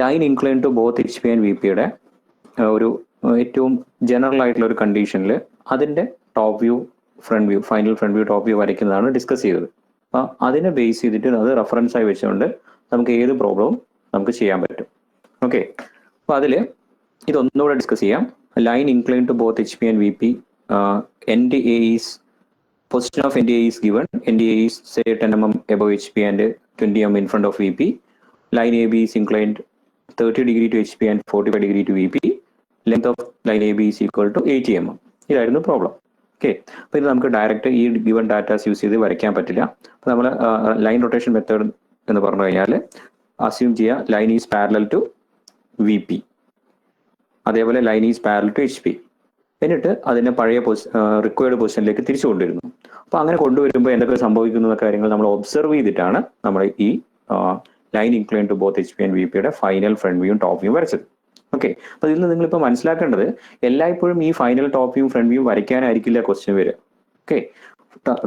Line incline to both H P and V പിയുടെ ഒരു ഏറ്റവും ജനറൽ ആയിട്ടുള്ള ഒരു കണ്ടീഷനിൽ അതിൻ്റെ top view front view final front view top view വരയ്ക്കുന്നതാണ് ഡിസ്കസ് ചെയ്തത്. അപ്പോൾ അതിനെ ബേസ് ചെയ്തിട്ട് അത് റെഫറൻസ് ആയി വെച്ചുകൊണ്ട് നമുക്ക് ഏത് പ്രോബ്ലവും നമുക്ക് ചെയ്യാൻ പറ്റും. ഓക്കെ, അപ്പോൾ അതിൽ ഇതൊന്നുകൂടെ ഡിസ്കസ് ചെയ്യാം. Line incline to both H P and V P, NDA is position of NDA is given. NDA is say 10 mm above HP and 20 mm in front of VP. Line AB is inclined 30 degree to HP and 45 degree to VP. Length of line AB is equal to 80 mm. ഇതായിരുന്നു problem. Okay, അപ്പോൾ ഇത് നമുക്ക് direct ഈ given datas use ചെയ്ത് വരയ്ക്കാൻ പറ്റില്ല. അപ്പോൾ നമ്മൾ ലൈൻ റൊട്ടേഷൻ മെത്തേഡ് എന്ന് പറഞ്ഞു കഴിഞ്ഞാൽ അസ്യൂം ചെയ്യുക line is parallel to V P, അതേപോലെ line is parallel to H P, എന്നിട്ട് അതിനെ പഴയ റിക്വയർഡ് പൊസിഷനിലേക്ക് തിരിച്ചു കൊണ്ടുവരുന്നു. അപ്പോൾ അങ്ങനെ കൊണ്ടുവരുമ്പോൾ എന്തൊക്കെ സംഭവിക്കുന്ന കാര്യങ്ങൾ നമ്മൾ ഒബ്സർവ് ചെയ്തിട്ടാണ് നമ്മൾ ഈ line incline to both H P and V പിയുടെ ഫൈനൽ ഫ്രണ്ട് വ്യൂയും ടോപ്പ് വ്യൂയും വരച്ചത്. ഓക്കെ, അപ്പോൾ ഇതിൽ നിന്ന് നിങ്ങളിപ്പോൾ മനസ്സിലാക്കേണ്ടത് എല്ലായ്പ്പോഴും ഈ ഫൈനൽ ടോപ്പ് വ്യൂയും ഫ്രണ്ട് വ്യൂയും വരയ്ക്കാനായിരിക്കില്ല ക്വസ്റ്റ്യൻ വരിക. ഓക്കെ,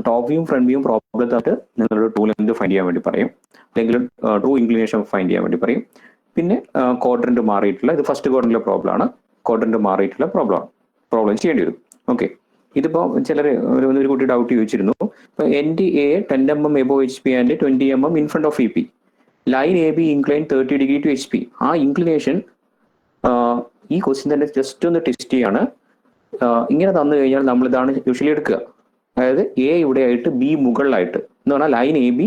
ടോപ്പ് വ്യൂയും ഫ്രണ്ട് വ്യൂയും പ്രോബ്ലത്തായിട്ട് നിങ്ങളുടെ ടൂ ലെങ്ത് ഫൈൻഡ് ചെയ്യാൻ വേണ്ടി പറയും, അല്ലെങ്കിൽ ടൂ ഇൻക്ലിനേഷൻ ഫൈൻഡ് ചെയ്യാൻ വേണ്ടി പറയും. പിന്നെ ക്വാഡ്രന്റ് മാറിയിട്ടുള്ള, ഇത് ഫസ്റ്റ് ക്വാഡ്രന്റിലെ പ്രോബ്ലം ആണ്, ക്വാഡ്രന്റ് മാറിയിട്ടുള്ള പ്രോബ്ലം ചെയ്യേണ്ടി വരും. ഓക്കെ, ഇതിപ്പോൾ ചിലർ ഒരു കുട്ടി ഡൗട്ട് ചോദിച്ചിരുന്നു. ഇപ്പോൾ NDA 10 mm above HP and 20 mm in front of VP, line AB incline 30 degree to HP. ആ ഇൻക്ലിനേഷൻ ഈ ക്വസ്റ്റ്യൻ തന്നെ ജസ്റ്റ് ഒന്ന് ടെസ്റ്റ് ചെയ്യാണ്. ഇങ്ങനെ തന്നു കഴിഞ്ഞാൽ നമ്മൾ ഇതാണ് യൂഷ്വലി എടുക്കുക. അതായത് A ഇവിടെ ആയിട്ട് B മുകളിലായിട്ട് എന്ന് പറഞ്ഞാൽ line AB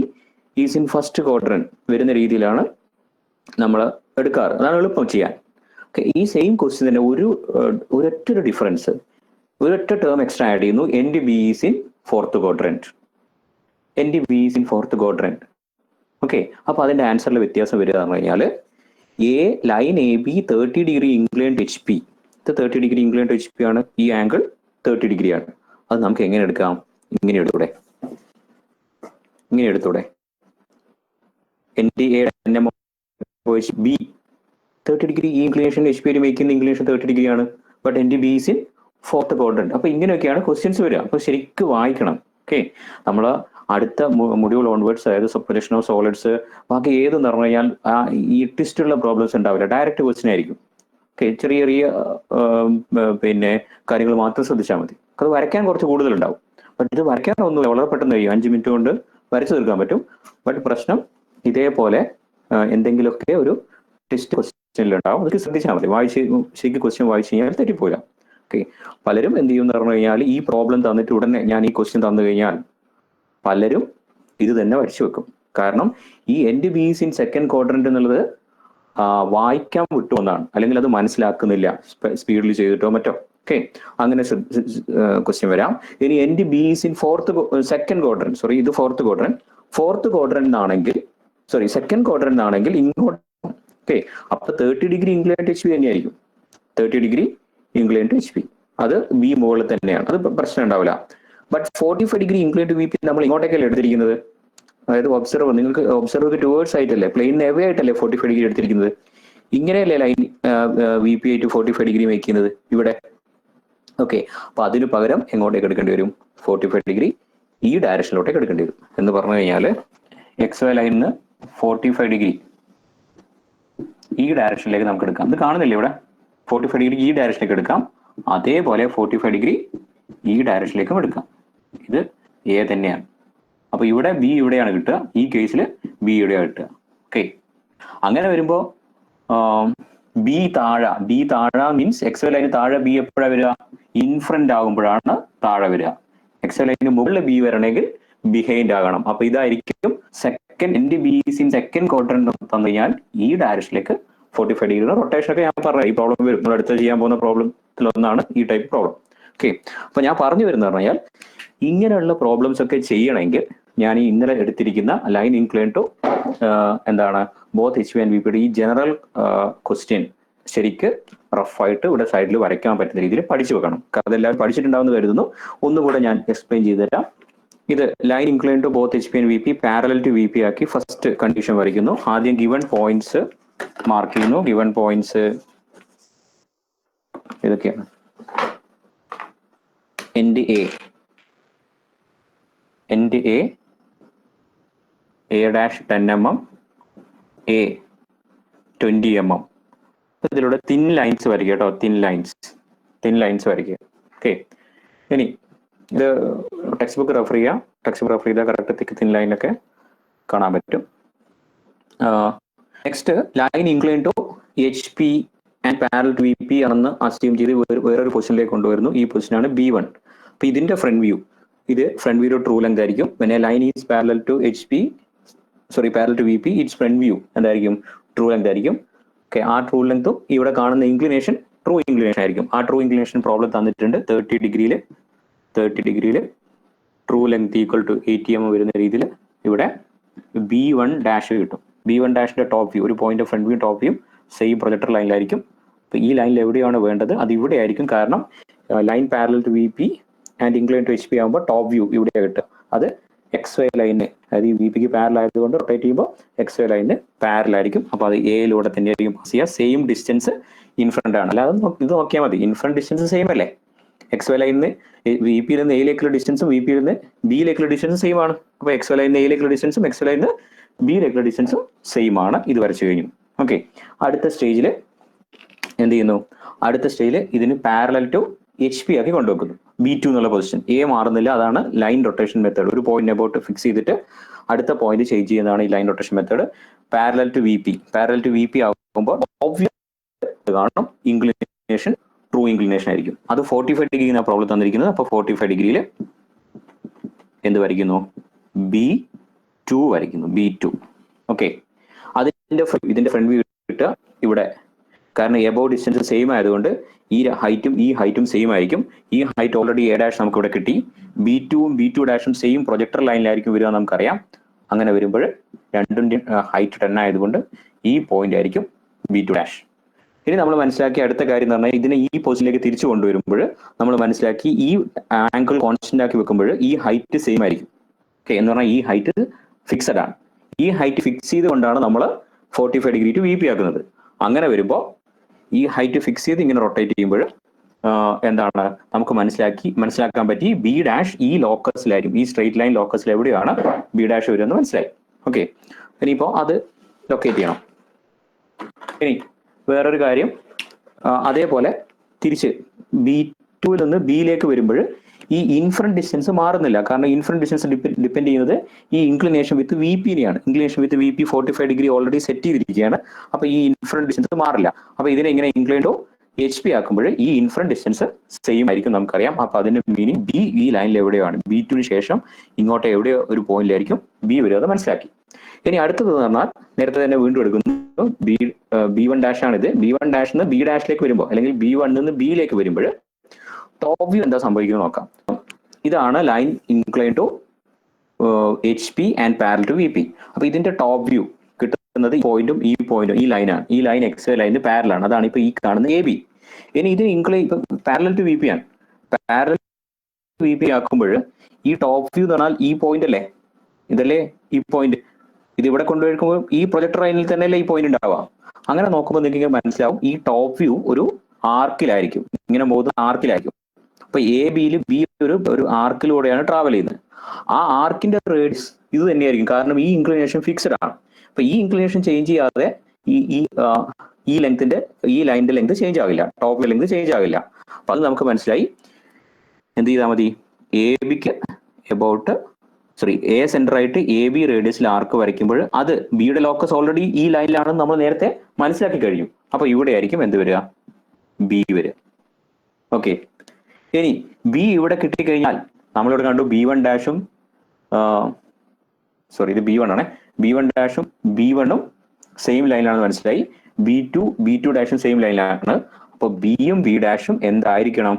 is in first quadrant വരുന്ന രീതിയിലാണ് നമ്മൾ എടുക്കാറ്. അതാണ് എളുപ്പം ചെയ്യാൻ. ഓക്കെ, ഈ സെയിം ക്വസ്റ്റ്യൻ തന്നെ ഒരൊറ്റ ഡിഫറൻസ്, ഒരൊറ്റ ടേം എക്സ്ട്രാ ആഡ് ചെയ്യുന്നു. NDB is in fourth quadrant. NDB is in fourth quadrant. Okay, അപ്പോൾ അതിൻ്റെ ആൻസറിൽ വ്യത്യാസം വരിക എന്ന് കഴിഞ്ഞാൽ line AB 30 degree incline to HP, ഇത് 30 ഡിഗ്രി ഇൻക്ലൈൻ ടു HP ആണ്, ഈ ആംഗിൾ 30 ഡിഗ്രി ആണ്. അത് നമുക്ക് എങ്ങനെ എടുക്കാം? ഇങ്ങനെ എടുത്തൂടെ? NDA 10 mm B 30 ഡിഗ്രി, ഈ ഇൻക്ലിനേഷൻ HP മേക്കുന്ന ഇൻക്ലിനേഷൻ 30 ഡിഗ്രി ആണ്, but NDB is in fourth quadrant. അപ്പോൾ ഇങ്ങനെയൊക്കെയാണ് ക്വസ്റ്റ്യൻസ് വരിക. അപ്പോൾ ശരിക്കും വായിക്കണം. ഓക്കെ, നമ്മൾ അടുത്ത മൊഡ്യൂൾ ഓൺവേർഡ്സ്, അതായത് സെപ്പറേഷൻ ഓഫ് സോളിഡ്സ്, ബാക്കി ഏതെന്ന് പറഞ്ഞു കഴിഞ്ഞാൽ ഈ ട്വിസ്റ്റുള്ള പ്രോബ്ലംസ് ഉണ്ടാവില്ല, ഡയറക്റ്റ് ക്വസ്റ്റ്യൻ ആയിരിക്കും. ഓക്കെ, ചെറിയ പിന്നെ കാര്യങ്ങൾ മാത്രം ശ്രദ്ധിച്ചാൽ മതി. അത് വരയ്ക്കാൻ കുറച്ച് കൂടുതലുണ്ടാവും, ബട്ട് ഇത് വരയ്ക്കാനൊന്നുമില്ല, വളരെ പെട്ടെന്ന് കഴിയും, 5 മിനിറ്റ് കൊണ്ട് വരച്ചു തീർക്കാൻ പറ്റും. ബട്ട് പ്രശ്നം ഇതേപോലെ എന്തെങ്കിലുമൊക്കെ ഒരു ടെസ്റ്റ് ക്വസ്റ്റ്യനിലുണ്ടാവും, അതൊക്കെ ശ്രദ്ധിച്ചാൽ മതി. ശരിക്കും ക്വസ്റ്റ്യൻ വായിച്ചു കഴിഞ്ഞാൽ തെറ്റിപ്പോയില്ല. ഓക്കെ, പലരും എന്ത് ചെയ്യും എന്ന് പറഞ്ഞു കഴിഞ്ഞാൽ ഈ പ്രോബ്ലം തന്നിട്ട് ഉടനെ ഞാൻ ഈ ക്വസ്റ്റ്യൻ തന്നു കഴിഞ്ഞാൽ പലരും ഇത് തന്നെ വരച്ചു വെക്കും. കാരണം ഈ NDB is in second quadrant എന്നുള്ളത് വായിക്കാൻ വിട്ടുവന്നാണ്, അല്ലെങ്കിൽ അത് മനസ്സിലാക്കുന്നില്ല സ്പീഡിൽ ചെയ്തിട്ടോ മറ്റോ. ഓക്കെ, അങ്ങനെ ക്വസ്റ്റ്യൻ വരാം. ഇനി NDB is in second quadrant, ഇത് ഫോർത്ത് ക്വാഡ്രന്റ് ആണെങ്കിൽ സെക്കൻഡ് ക്വാഡ്രന്റ് ആണെങ്കിൽ ഇങ്ങോട്ട്. ഓക്കെ, അപ്പൊ 30 ഡിഗ്രി ഇൻക്ലൈൻ ടു HP തന്നെയായിരിക്കും, 30 ഡിഗ്രി ഇൻക്ലൈൻ ടു HP, അത് B മുകളിൽ തന്നെയാണ്, അത് പ്രശ്നം ഉണ്ടാവില്ല. But 45 degree incline to VP നമ്മൾ ഇങ്ങോട്ടേക്കല്ലേ എടുത്തിരിക്കുന്നത്, അതായത് നിങ്ങൾക്ക് ഒബ്സർവർ ടുവേർഡ്സ് ആയിട്ടല്ലേ, പ്ലെയിൻ എവേ ആയിട്ടല്ലേ 45 ഡിഗ്രി എടുത്തിരിക്കുന്നത്. ഇങ്ങനെയല്ലേ ലൈൻ VP ആയിട്ട് 45 ഡിഗ്രി വയ്ക്കുന്നത് ഇവിടെ. ഓക്കെ, അപ്പൊ അതിന് പകരം എങ്ങോട്ടേക്ക് എടുക്കേണ്ടി വരും? 45 ഡിഗ്രി ഈ ഡയറക്ഷനിലോട്ടേക്ക് എടുക്കേണ്ടി വരും. എന്ന് പറഞ്ഞു കഴിഞ്ഞാൽ XY ലൈനിന് 45 ഡിഗ്രി ഈ ഡയറക്ഷനിലേക്ക് നമുക്ക് എടുക്കാം. ഇത് കാണുന്നില്ലേ ഇവിടെ? 45 ഡിഗ്രി ഈ ഡയറക്ഷനിലേക്ക് എടുക്കാം, അതേപോലെ 45 ഡിഗ്രി ഈ ഡയറക്ഷനിലേക്കും എടുക്കാം. ഇത് A തന്നെയാണ്. അപ്പൊ ഇവിടെ B ഇവിടെയാണ് കിട്ടുക, ഈ കേസിൽ B ഇവിടെയാണ് കിട്ടുക. ഓക്കെ, അങ്ങനെ വരുമ്പോൾ B താഴെ മീൻസ് XY ലൈന് താഴെ B എപ്പോഴാണ് വരിക? ഇൻഫ്രണ്ട് ആകുമ്പോഴാണ് താഴെ വരിക. XY ലൈനിന് മുകളിൽ B വരണമെങ്കിൽ ബിഹൈൻഡ് ആകണം. അപ്പൊ ഇതായിരിക്കും NDB is in second quadrant തന്നു കഴിഞ്ഞാൽ ഈ ഡയറക്ഷനിലേക്ക് 45 ഡിഗ്രിയുടെ റൊട്ടേഷൻ ഒക്കെ ഞാൻ പറയാം. ഈ പ്രോബ്ലം വരും, നമ്മൾ അടുത്ത് ചെയ്യാൻ പോകുന്ന പ്രോബ്ലത്തിലൊന്നാണ് ഈ ടൈപ്പ് പ്രോബ്ലം. ഓക്കെ, അപ്പൊ ഞാൻ പറഞ്ഞു വരുന്നത് പറഞ്ഞാൽ ഇങ്ങനെയുള്ള പ്രോബ്ലംസ് ഒക്കെ ചെയ്യണമെങ്കിൽ ഞാൻ ഈ ഇന്നലെ എടുത്തിരിക്കുന്ന line incline to both HP and VP ഈ ജനറൽ ക്വസ്റ്റ്യൻ ശരിക്ക് റഫായിട്ട് ഇവിടെ സൈഡിൽ വരയ്ക്കാൻ പറ്റുന്ന രീതിയിൽ പഠിച്ചു വെക്കണം. അതെല്ലാവരും പഠിച്ചിട്ടുണ്ടാവുമെന്ന് കരുതുന്നു. ഒന്നുകൂടെ ഞാൻ എക്സ്പ്ലെയിൻ ചെയ്തു തരാം. ഇത് line incline to both HP and VP parallel to VP ആക്കി ഫസ്റ്റ് കണ്ടീഷൻ വരയ്ക്കുന്നു. ആദ്യം ഗിവൺ പോയിന്റ്സ് മാർക്ക് ചെയ്യുന്നു. ഗിവൺ പോയിന്റ്സ് ഇതൊക്കെയാണ്. NDA A' 10 mm, A 20 mm. ഇതിലൂടെ തിൻ ലൈൻസ് വരയ്ക്കുക കേട്ടോ, തിൻ ലൈൻസ് വരയ്ക്കുക. ഓക്കെ, ഇനി ഇത് ടെക്സ്റ്റ് ബുക്ക് റെഫർ ചെയ്യുക. ടെക്സ്റ്റ് ബുക്ക് റെഫർ ചെയ്താൽ കറക്റ്റ് തിൻ ലൈനൊക്കെ കാണാൻ പറ്റും. Next, line incline to HP and parallel to VP ആണെന്ന് അസ്യൂം ചെയ്ത് വേറൊരു പൊസിഷനിലേക്ക് കൊണ്ടുവരുന്നു. ഈ പൊസിഷനാണ് B1. അപ്പൊ ഇതിന്റെ ഫ്രണ്ട് വ്യൂ, ഇത് ഫ്രണ്ട് വ്യൂ ട്രൂ ലെങ്ത് ആയിരിക്കും. when a line is parallel to parallel to VP, its front view എന്തായിരിക്കും? ട്രൂ ലെങ്ത് ആയിരിക്കും. ഓക്കെ, ആ ട്രൂ ലെങ്ത്തും ഇവിടെ കാണുന്ന ഇൻക്ലിനേഷൻ ട്രൂ ഇൻക്ലിനേഷൻ ആയിരിക്കും. ആ ട്രൂ ഇൻക്ലിനേഷൻ പ്രോബ്ലം തന്നിട്ടുണ്ട്. 30 ഡിഗ്രിയിൽ true length equal to 80 mm വരുന്ന രീതിയിൽ ഇവിടെ B1 ഡാഷ് കിട്ടും. B1 ഡാഷിന്റെ ടോപ്പ് വ്യൂ, ഒരു point front view top view same projector ലൈനിലായിരിക്കും. അപ്പൊ ഈ ലൈനിൽ എവിടെയാണ് വേണ്ടത്? അത് ഇവിടെ ആയിരിക്കും. കാരണം line parallel to VP and incline to HP ആകുമ്പോൾ ടോപ്പ് വ്യൂ ഇവിടെയാണ് കിട്ടുക. അത് XY ലൈനിന്, അതായത് ഈ VPക്ക് പാരൽ ആയതുകൊണ്ട് റൊട്ടേറ്റ് ചെയ്യുമ്പോൾ XY ലൈനിന് പാരലായിരിക്കും. അപ്പോൾ അത് എയിലൂടെ തന്നെയായിരിക്കും പാസ് ചെയ്യുക. സെയിം ഡിസ്റ്റൻസ് ഇൻഫ്രണ്ട് ആണ്. അല്ലാതെ ഇത് നോക്കിയാൽ മതി, ഇൻഫ്രണ്ട് ഡിസ്റ്റൻസ് സെയിം അല്ലേ? XY ലൈനിന് VPയിൽ നിന്ന് എയിലേക്കുള്ള ഡിസ്റ്റൻസും VPയിൽ നിന്ന് Bയിലേക്കുള്ള ഡിസ്റ്റൻസും സെയിം ആണ്. അപ്പോൾ XY ലൈനിന് എയിലേക്കുള്ള ഡിസ്റ്റൻസും XY ലൈനിന് Bയിലേക്കുള്ള ഡിസ്റ്റൻസും സെയിം ആണ്. ഇത് വരച്ചു കഴിഞ്ഞു. ഓക്കെ, അടുത്ത സ്റ്റേജിൽ എന്ത് ചെയ്യുന്നു? അടുത്ത സ്റ്റേജിൽ ഇതിന് പാരലൽ ടു HP ആക്കി കൊണ്ടുവെക്കുന്നു. B2 എന്നുള്ള പൊസിഷൻ. A മാറുന്നില്ല, അതാണ് ലൈൻ റൊട്ടേഷൻ മെത്തേഡ്. ഒരു പോയിന്റ് അബൌട്ട് ഫിക്സ് ചെയ്തിട്ട് അടുത്ത പോയിന്റ് ചേഞ്ച് ചെയ്യുന്നതാണ് ഈ line rotation method. Parallel to VP ആകുമ്പോൾ കാണണം ഇൻക്ലിനേഷൻ ട്രൂ ഇൻക്ലിനേഷൻ ആയിരിക്കും. അത് 45 ഡിഗ്രി എന്നാണ് പ്രോബ്ലം തന്നിരിക്കുന്നത്. അപ്പോൾ 45 ഡിഗ്രിയിൽ എന്ത് വരയ്ക്കുന്നു? B2 വരയ്ക്കുന്നു. B2. ഓക്കെ, ഇതിന്റെ ഫ്രണ്ട് വ്യൂ കിട്ടുക ഇവിടെ. കാരണം എബോവ് ഡിസ്റ്റൻസ് സെയിം ആയതുകൊണ്ട് ഈ ഹൈറ്റും സെയിം ആയിരിക്കും. ഈ ഹൈറ്റ് ഓൾറെഡി A' നമുക്ക് ഇവിടെ കിട്ടി. B2ഉം B2' സെയിം പ്രൊജക്ടർ ലൈനിലായിരിക്കും വരിക നമുക്കറിയാം. അങ്ങനെ വരുമ്പോൾ രണ്ടിന്റെ ഹൈറ്റ് 10 ആയതുകൊണ്ട് ഈ പോയിന്റ് ആയിരിക്കും B2'. ഇനി നമ്മൾ മനസ്സിലാക്കിയ അടുത്ത കാര്യം എന്ന് പറഞ്ഞാൽ, ഇതിനെ ഈ പൊസിഷനിലേക്ക് തിരിച്ചു കൊണ്ടുവരുമ്പോൾ നമ്മൾ മനസ്സിലാക്കി ഈ ആംഗിൾ കോൺസ്റ്റന്റ് ആക്കി വെക്കുമ്പോൾ ഈ ഹൈറ്റ് സെയിം ആയിരിക്കും. ഓക്കെ, എന്ന് പറഞ്ഞാൽ ഈ ഹൈറ്റ് ഫിക്സഡ് ആണ്. ഈ ഹൈറ്റ് ഫിക്സ് ചെയ്തുകൊണ്ടാണ് നമ്മൾ 45 ഡിഗ്രി ടു VP ആക്കുന്നത്. അങ്ങനെ വരുമ്പോൾ ഈ ഹൈറ്റ് ഫിക്സ് ചെയ്ത് ഇങ്ങനെ റൊട്ടേറ്റ് ചെയ്യുമ്പോൾ എന്താണ് നമുക്ക് മനസ്സിലാക്കാൻ പറ്റി? B' ഈ ലോക്കസിലായിരിക്കും, ഈ സ്ട്രെയിറ്റ് ലൈൻ ലോക്കസിൽ എവിടെയാണ് B' വരുമെന്ന് മനസ്സിലായി. ഓക്കെ, ഇനിയിപ്പോൾ അത് ലൊക്കേറ്റ് ചെയ്യണം. ഇനി വേറൊരു കാര്യം, അതേപോലെ തിരിച്ച് B2ൽ നിന്ന് Bയിലേക്ക് വരുമ്പോൾ ഈ ഇൻഫ്രണ്ട് ഡിസ്റ്റൻസ് മാറുന്നില്ല. കാരണം ഇൻഫ്രണ്ട് ഡിസ്റ്റൻസ് ഡിപ്പെൻഡ് ചെയ്യുന്നത് ഈ ഇൻക്ലിനേഷൻ വിത്ത് VPനെയാണ്. Inclination with VP 45 degree already set ചെയ്തിരിക്കുകയാണ്. അപ്പൊ ഈ ഇൻഫ്രണ്ട് ഡിസ്റ്റൻസ് മാറില്ല. അപ്പൊ ഇതിനെ ഇങ്ങനെ ഇൻക്ലൈൻ ടു HP ആക്കുമ്പോൾ ഈ ഇൻഫ്രണ്ട് ഡിസ്റ്റൻസ് സെയിം ആയിരിക്കും നമുക്കറിയാം. അപ്പൊ അതിന്റെ മീനിങ് B ഈ ലൈനിൽ എവിടെയാണ്? B2ന് ശേഷം ഇങ്ങോട്ട് എവിടെയോ ഒരു പോയിന്റിലായിരിക്കും B വരുന്നത് മനസ്സിലാക്കി. ഇനി അടുത്തത് പറഞ്ഞാൽ നേരത്തെ തന്നെ വീണ്ടും എടുക്കുന്നു. B1 ഡാഷ് ആണിത്. B1 ഡാഷ് നിന്ന് B' വരുമ്പോൾ, അല്ലെങ്കിൽ B1 നിന്ന് Bയിലേക്ക് വരുമ്പോൾ ടോപ്പ് വ്യൂ എന്താ സംഭവിക്കുന്നത് നോക്കാം. ഇതാണ് line incline to HP and parallel to VP. അപ്പൊ ഇതിന്റെ ടോപ്പ് വ്യൂ കിട്ടുന്നത് ഈ പോയിന്റും ഈ ലൈനാണ്. ഈ ലൈൻ XY ലൈനിന് പാരലാണ്. അതാണ് ഇപ്പൊ ഈ കാണുന്ന AB. ഇനി ഇത് ഇൻക്ലൈൻ പാരലൽ ടു VP ആണ്. പാരലൽ ടു VP ആക്കുമ്പോൾ ഈ ടോപ്പ് വ്യൂ എന്ന് പറഞ്ഞാൽ ഈ പോയിന്റ് അല്ലേ? ഇതല്ലേ ഈ പോയിന്റ്? ഇത് ഇവിടെ കൊണ്ടുവരുമ്പോൾ ഈ പ്രൊജക്ടർ ലൈനിൽ തന്നെയല്ലേ ഈ പോയിന്റ് ഉണ്ടാവുക? അങ്ങനെ നോക്കുമ്പോൾ നിങ്ങൾക്ക് മനസ്സിലാവും ഈ ടോപ്പ് വ്യൂ ഒരു ആർക്കിലായിരിക്കും, ഇങ്ങനെ പോകുന്ന ആർക്കിലായിരിക്കും. അപ്പൊ ABയിൽ B ഒരു ആർക്കിലൂടെയാണ് ട്രാവൽ ചെയ്യുന്നത്. ആ ആർക്കിന്റെ റേഡിയസ് ഇത് തന്നെയായിരിക്കും. കാരണം ഈ ഇൻക്ലിനേഷൻ ഫിക്സഡ് ആണ്. അപ്പൊ ഈ ഇൻക്ലിനേഷൻ ചേഞ്ച് ചെയ്യാതെ ഈ ലൈനിന്റെ ലെങ്ത് ചേഞ്ച് ആവില്ല, ടോപ്പ് ലെങ്ത് ചേഞ്ച് ആവില്ല. അപ്പൊ അത് നമുക്ക് മനസ്സിലായി. എന്ത് ചെയ്താൽ മതി? A സെന്റർ ആയിട്ട് AB റേഡിയസിൽ ആർക്ക് വരയ്ക്കുമ്പോൾ അത് Bയുടെ ലോക്കസ് ഓൾറെഡി ഈ ലൈനിലാണെന്ന് നമ്മൾ നേരത്തെ മനസ്സിലാക്കി കഴിഞ്ഞു. അപ്പൊ ഇവിടെ ആയിരിക്കും എന്ത് വരിക? B വരിക. ഓക്കെ, ഇനി B ഇവിടെ കിട്ടിക്കഴിഞ്ഞാൽ നമ്മളിവിടെ കണ്ടു B1 ഡാഷും ഇത് B1 ആണ്. B1 ഡാഷും B1ഉം സെയിം ലൈനിലാണെന്ന് മനസ്സിലായി. B2 ഡാഷും സെയിം ലൈനിലാണ്. അപ്പൊ Bയും B' എന്തായിരിക്കണം?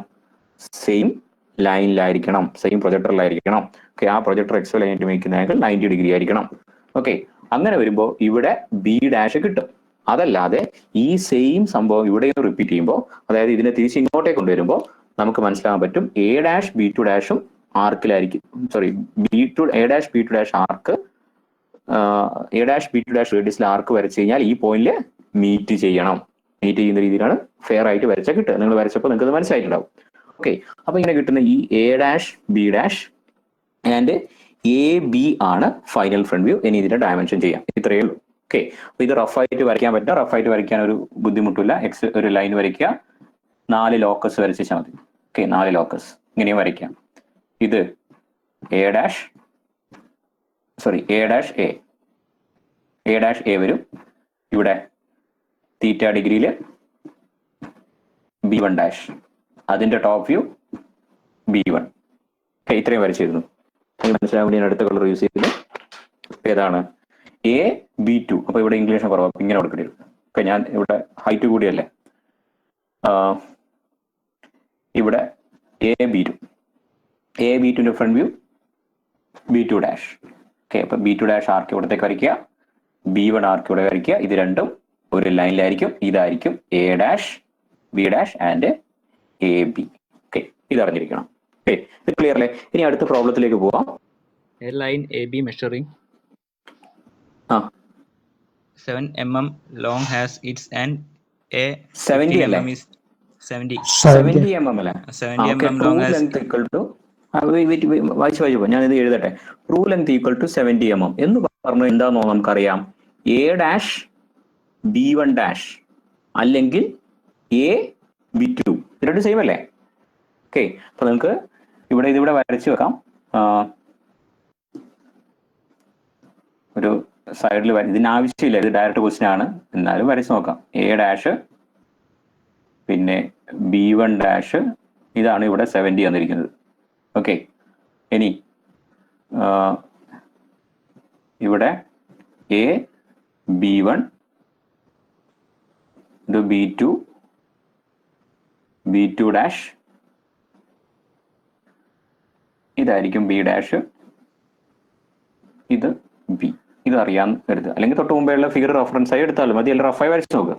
സെയിം ലൈനിലായിരിക്കണം, സെയിം പ്രൊജക്ടറിലായിരിക്കണം. ഓക്കെ, ആ പ്രൊജക്ടർ XY ലൈനിൽ മേക്കുന്ന ആംഗിൾ 90 ഡിഗ്രി ആയിരിക്കണം. ഓക്കെ, അങ്ങനെ വരുമ്പോൾ ഇവിടെ B' കിട്ടും. അതല്ലാതെ ഈ സെയിം സംഭവം ഇവിടെ റിപ്പീറ്റ് ചെയ്യുമ്പോൾ, അതായത് ഇതിനെ തിരിച്ച് ഇങ്ങോട്ടേക്ക് കൊണ്ടുവരുമ്പോൾ നമുക്ക് മനസ്സിലാക്കാൻ പറ്റും A' B2' ആർക്കിലായിരിക്കും. A' B2' arc A' B2' റേഡിയസിൽ ആർക്ക് വരച്ചു കഴിഞ്ഞാൽ ഈ പോയിന്റിൽ മീറ്റ് ചെയ്യുന്ന രീതിയിലാണ് ഫെയർ ആയിട്ട് വരച്ചാൽ കിട്ടുക. നിങ്ങൾ വരച്ചപ്പോൾ നിങ്ങൾക്ക് മനസ്സിലായിട്ടുണ്ടാവും. ഓക്കെ, അപ്പൊ ഇങ്ങനെ കിട്ടുന്ന ഈ A' B' ആൻഡ് AB ആണ് ഫൈനൽ ഫ്രണ്ട് വ്യൂ. ഇനി ഇതിന്റെ ഡയമെൻഷൻ ചെയ്യാം. ഇത്രയേ ഉള്ളൂ. ഓക്കെ, അപ്പോൾ ഇത് റഫായിട്ട് വരയ്ക്കാൻ പറ്റും. റഫായിട്ട് വരയ്ക്കാൻ ഒരു ബുദ്ധിമുട്ടില്ല. ഒരു ലൈൻ വരയ്ക്കുക, 4 ലോക്കസ് വരച്ചാൽ മതി. ഓക്കെ, 4 ലോക്കസ് ഇങ്ങനെയും വരയ്ക്കാം. ഇത് എ ഡാഷ് എ വരും. ഇവിടെ തീറ്റ ഡിഗ്രിയിൽ B1 ഡാഷ്, അതിന്റെ ടോപ്പ് വ്യൂ B1. ഓക്കെ, ഇത്രയും വരച്ചിരുന്നു. മനസ്സിലാകാൻ വേണ്ടി ഞാൻ അടുത്ത കളർ യൂസ് ചെയ്തത് ഏതാണ്? AB2. അപ്പൊ ഇവിടെ ഇംഗ്ലീഷ് കുറവാണ്, ഇങ്ങനെ കൊടുക്കേണ്ടി വരും. ഓക്കെ, ഞാൻ ഇവിടെ ഹൈറ്റ് കൂടിയല്ലേ. ഇവിടെ AB2ന്റെ front view B2 dash. Okay, അപ്പൊ B2 ഡാഷ് ആർക്ക് ഇവിടത്തേക്ക് വരയ്ക്കുക, B1 ആർക്ക് ഇവിടെ വരയ്ക്കുക. ഇത് രണ്ടും ഒരു ലൈനിലായിരിക്കും. ഇതായിരിക്കും A dash, B dash and AB. Okay, ഇത് അറിഞ്ഞിരിക്കണം. ഓക്കെ, ഇത് ക്ലിയർ അല്ലേ? ഇനി അടുത്ത പ്രോബ്ലത്തിലേക്ക് പോവാം. A line AB measuring 7 mm long has its end A 70 15 അല്ലേ? mm is 70 mm അല്ലേ? 70 mm long has വായിച്ചു ഞാൻ ഇത് എഴുതട്ടെ. True length equal to 70 mm എന്ന് പറഞ്ഞു എന്താണെന്നോ നമുക്കറിയാം. A ഡാഷ് B1 ഡാഷ് അല്ലെങ്കിൽ AB2 രണ്ട് സെയിം അല്ലേ? ഓക്കെ, അപ്പൊ നമുക്ക് ഇതിവിടെ വരച്ചു വെക്കാം. ഒരു സൈഡിൽ ഇതിനാവശ്യമില്ല, ഇത് ഡയറക്റ്റ് ക്വസ്റ്റ്യൻ ആണ്, എന്നാലും വരച്ച് നോക്കാം. A ഡാഷ് പിന്നെ B1 ഡാഷ്, ഇതാണ് ഇവിടെ 70 വന്നിരിക്കുന്നത്. ഓക്കെ, ഇനി ഇവിടെ AB1, ഇത് B2 ഡാഷ്, ഇതായിരിക്കും B ഡാഷ്, ഇത് B. ഇത് അറിയാൻ കരുതുക, അല്ലെങ്കിൽ തൊട്ട് മുമ്പേയുള്ള ഫിഗർ റെഫറൻസ് ആയി എടുത്താലും മതി, അല്ലെങ്കിൽ റഫായി വരച്ച് നോക്കുക.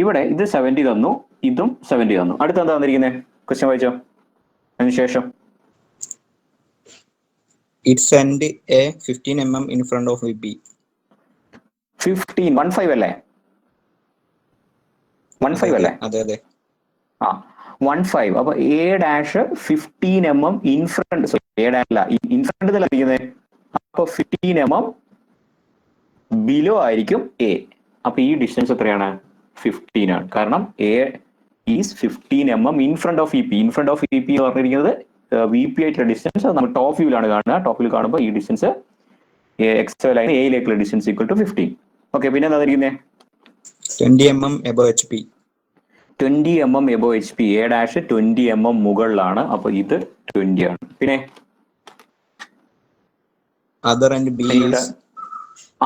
ഇവിടെ ഇത് 70 തന്നു, ഇതും 70 തന്നു. അടുത്ത എന്താ തന്നിരിക്കുന്നത്? ക്വസ്റ്റ്യൻ വായിച്ചോ. അതിനുശേഷം its end A 15 mm in front of B. 15 അല്ലേ? 15 അല്ലേ? അതെ. 15. അപ്പൊ A dash 15 mm in front, A dash അല്ല, ഇൻ ഫ്രണ്ട് ലഭിക്കുന്നത്. അപ്പൊ 15 mm ബിലോ ആയിരിക്കും A. അപ്പൊ ഈ ഡിസ്റ്റൻസ് എത്രയാണ്? 15 ആണ്. കാരണം A is 15 mm in front of EP. In front of EP എന്ന് പറഞ്ഞിരിക്കുന്നത് VP ആയിട്ടുള്ള ഡിസ്റ്റൻസ് നമ്മൾ ടോപ്പ് വ്യൂവിലാണ് കാണുക. ടോപ്പ് വ്യൂ കാണുമ്പോൾ ഈ ഡിസ്റ്റൻസ് എക്സ് ലൈൻ എയിലേക്കുള്ള ഡിസ്റ്റൻസ് ഈക്വൽ ടു 15. ഓക്കെ, പിന്നെ എന്താ തന്നിരിക്കുന്നത്? 20 mm above HP. 20 mm above HP. A dash 20 mm മുകളിലാണ്, അപ്പൊ ഇത് 20 ആണ്. പിന്നെ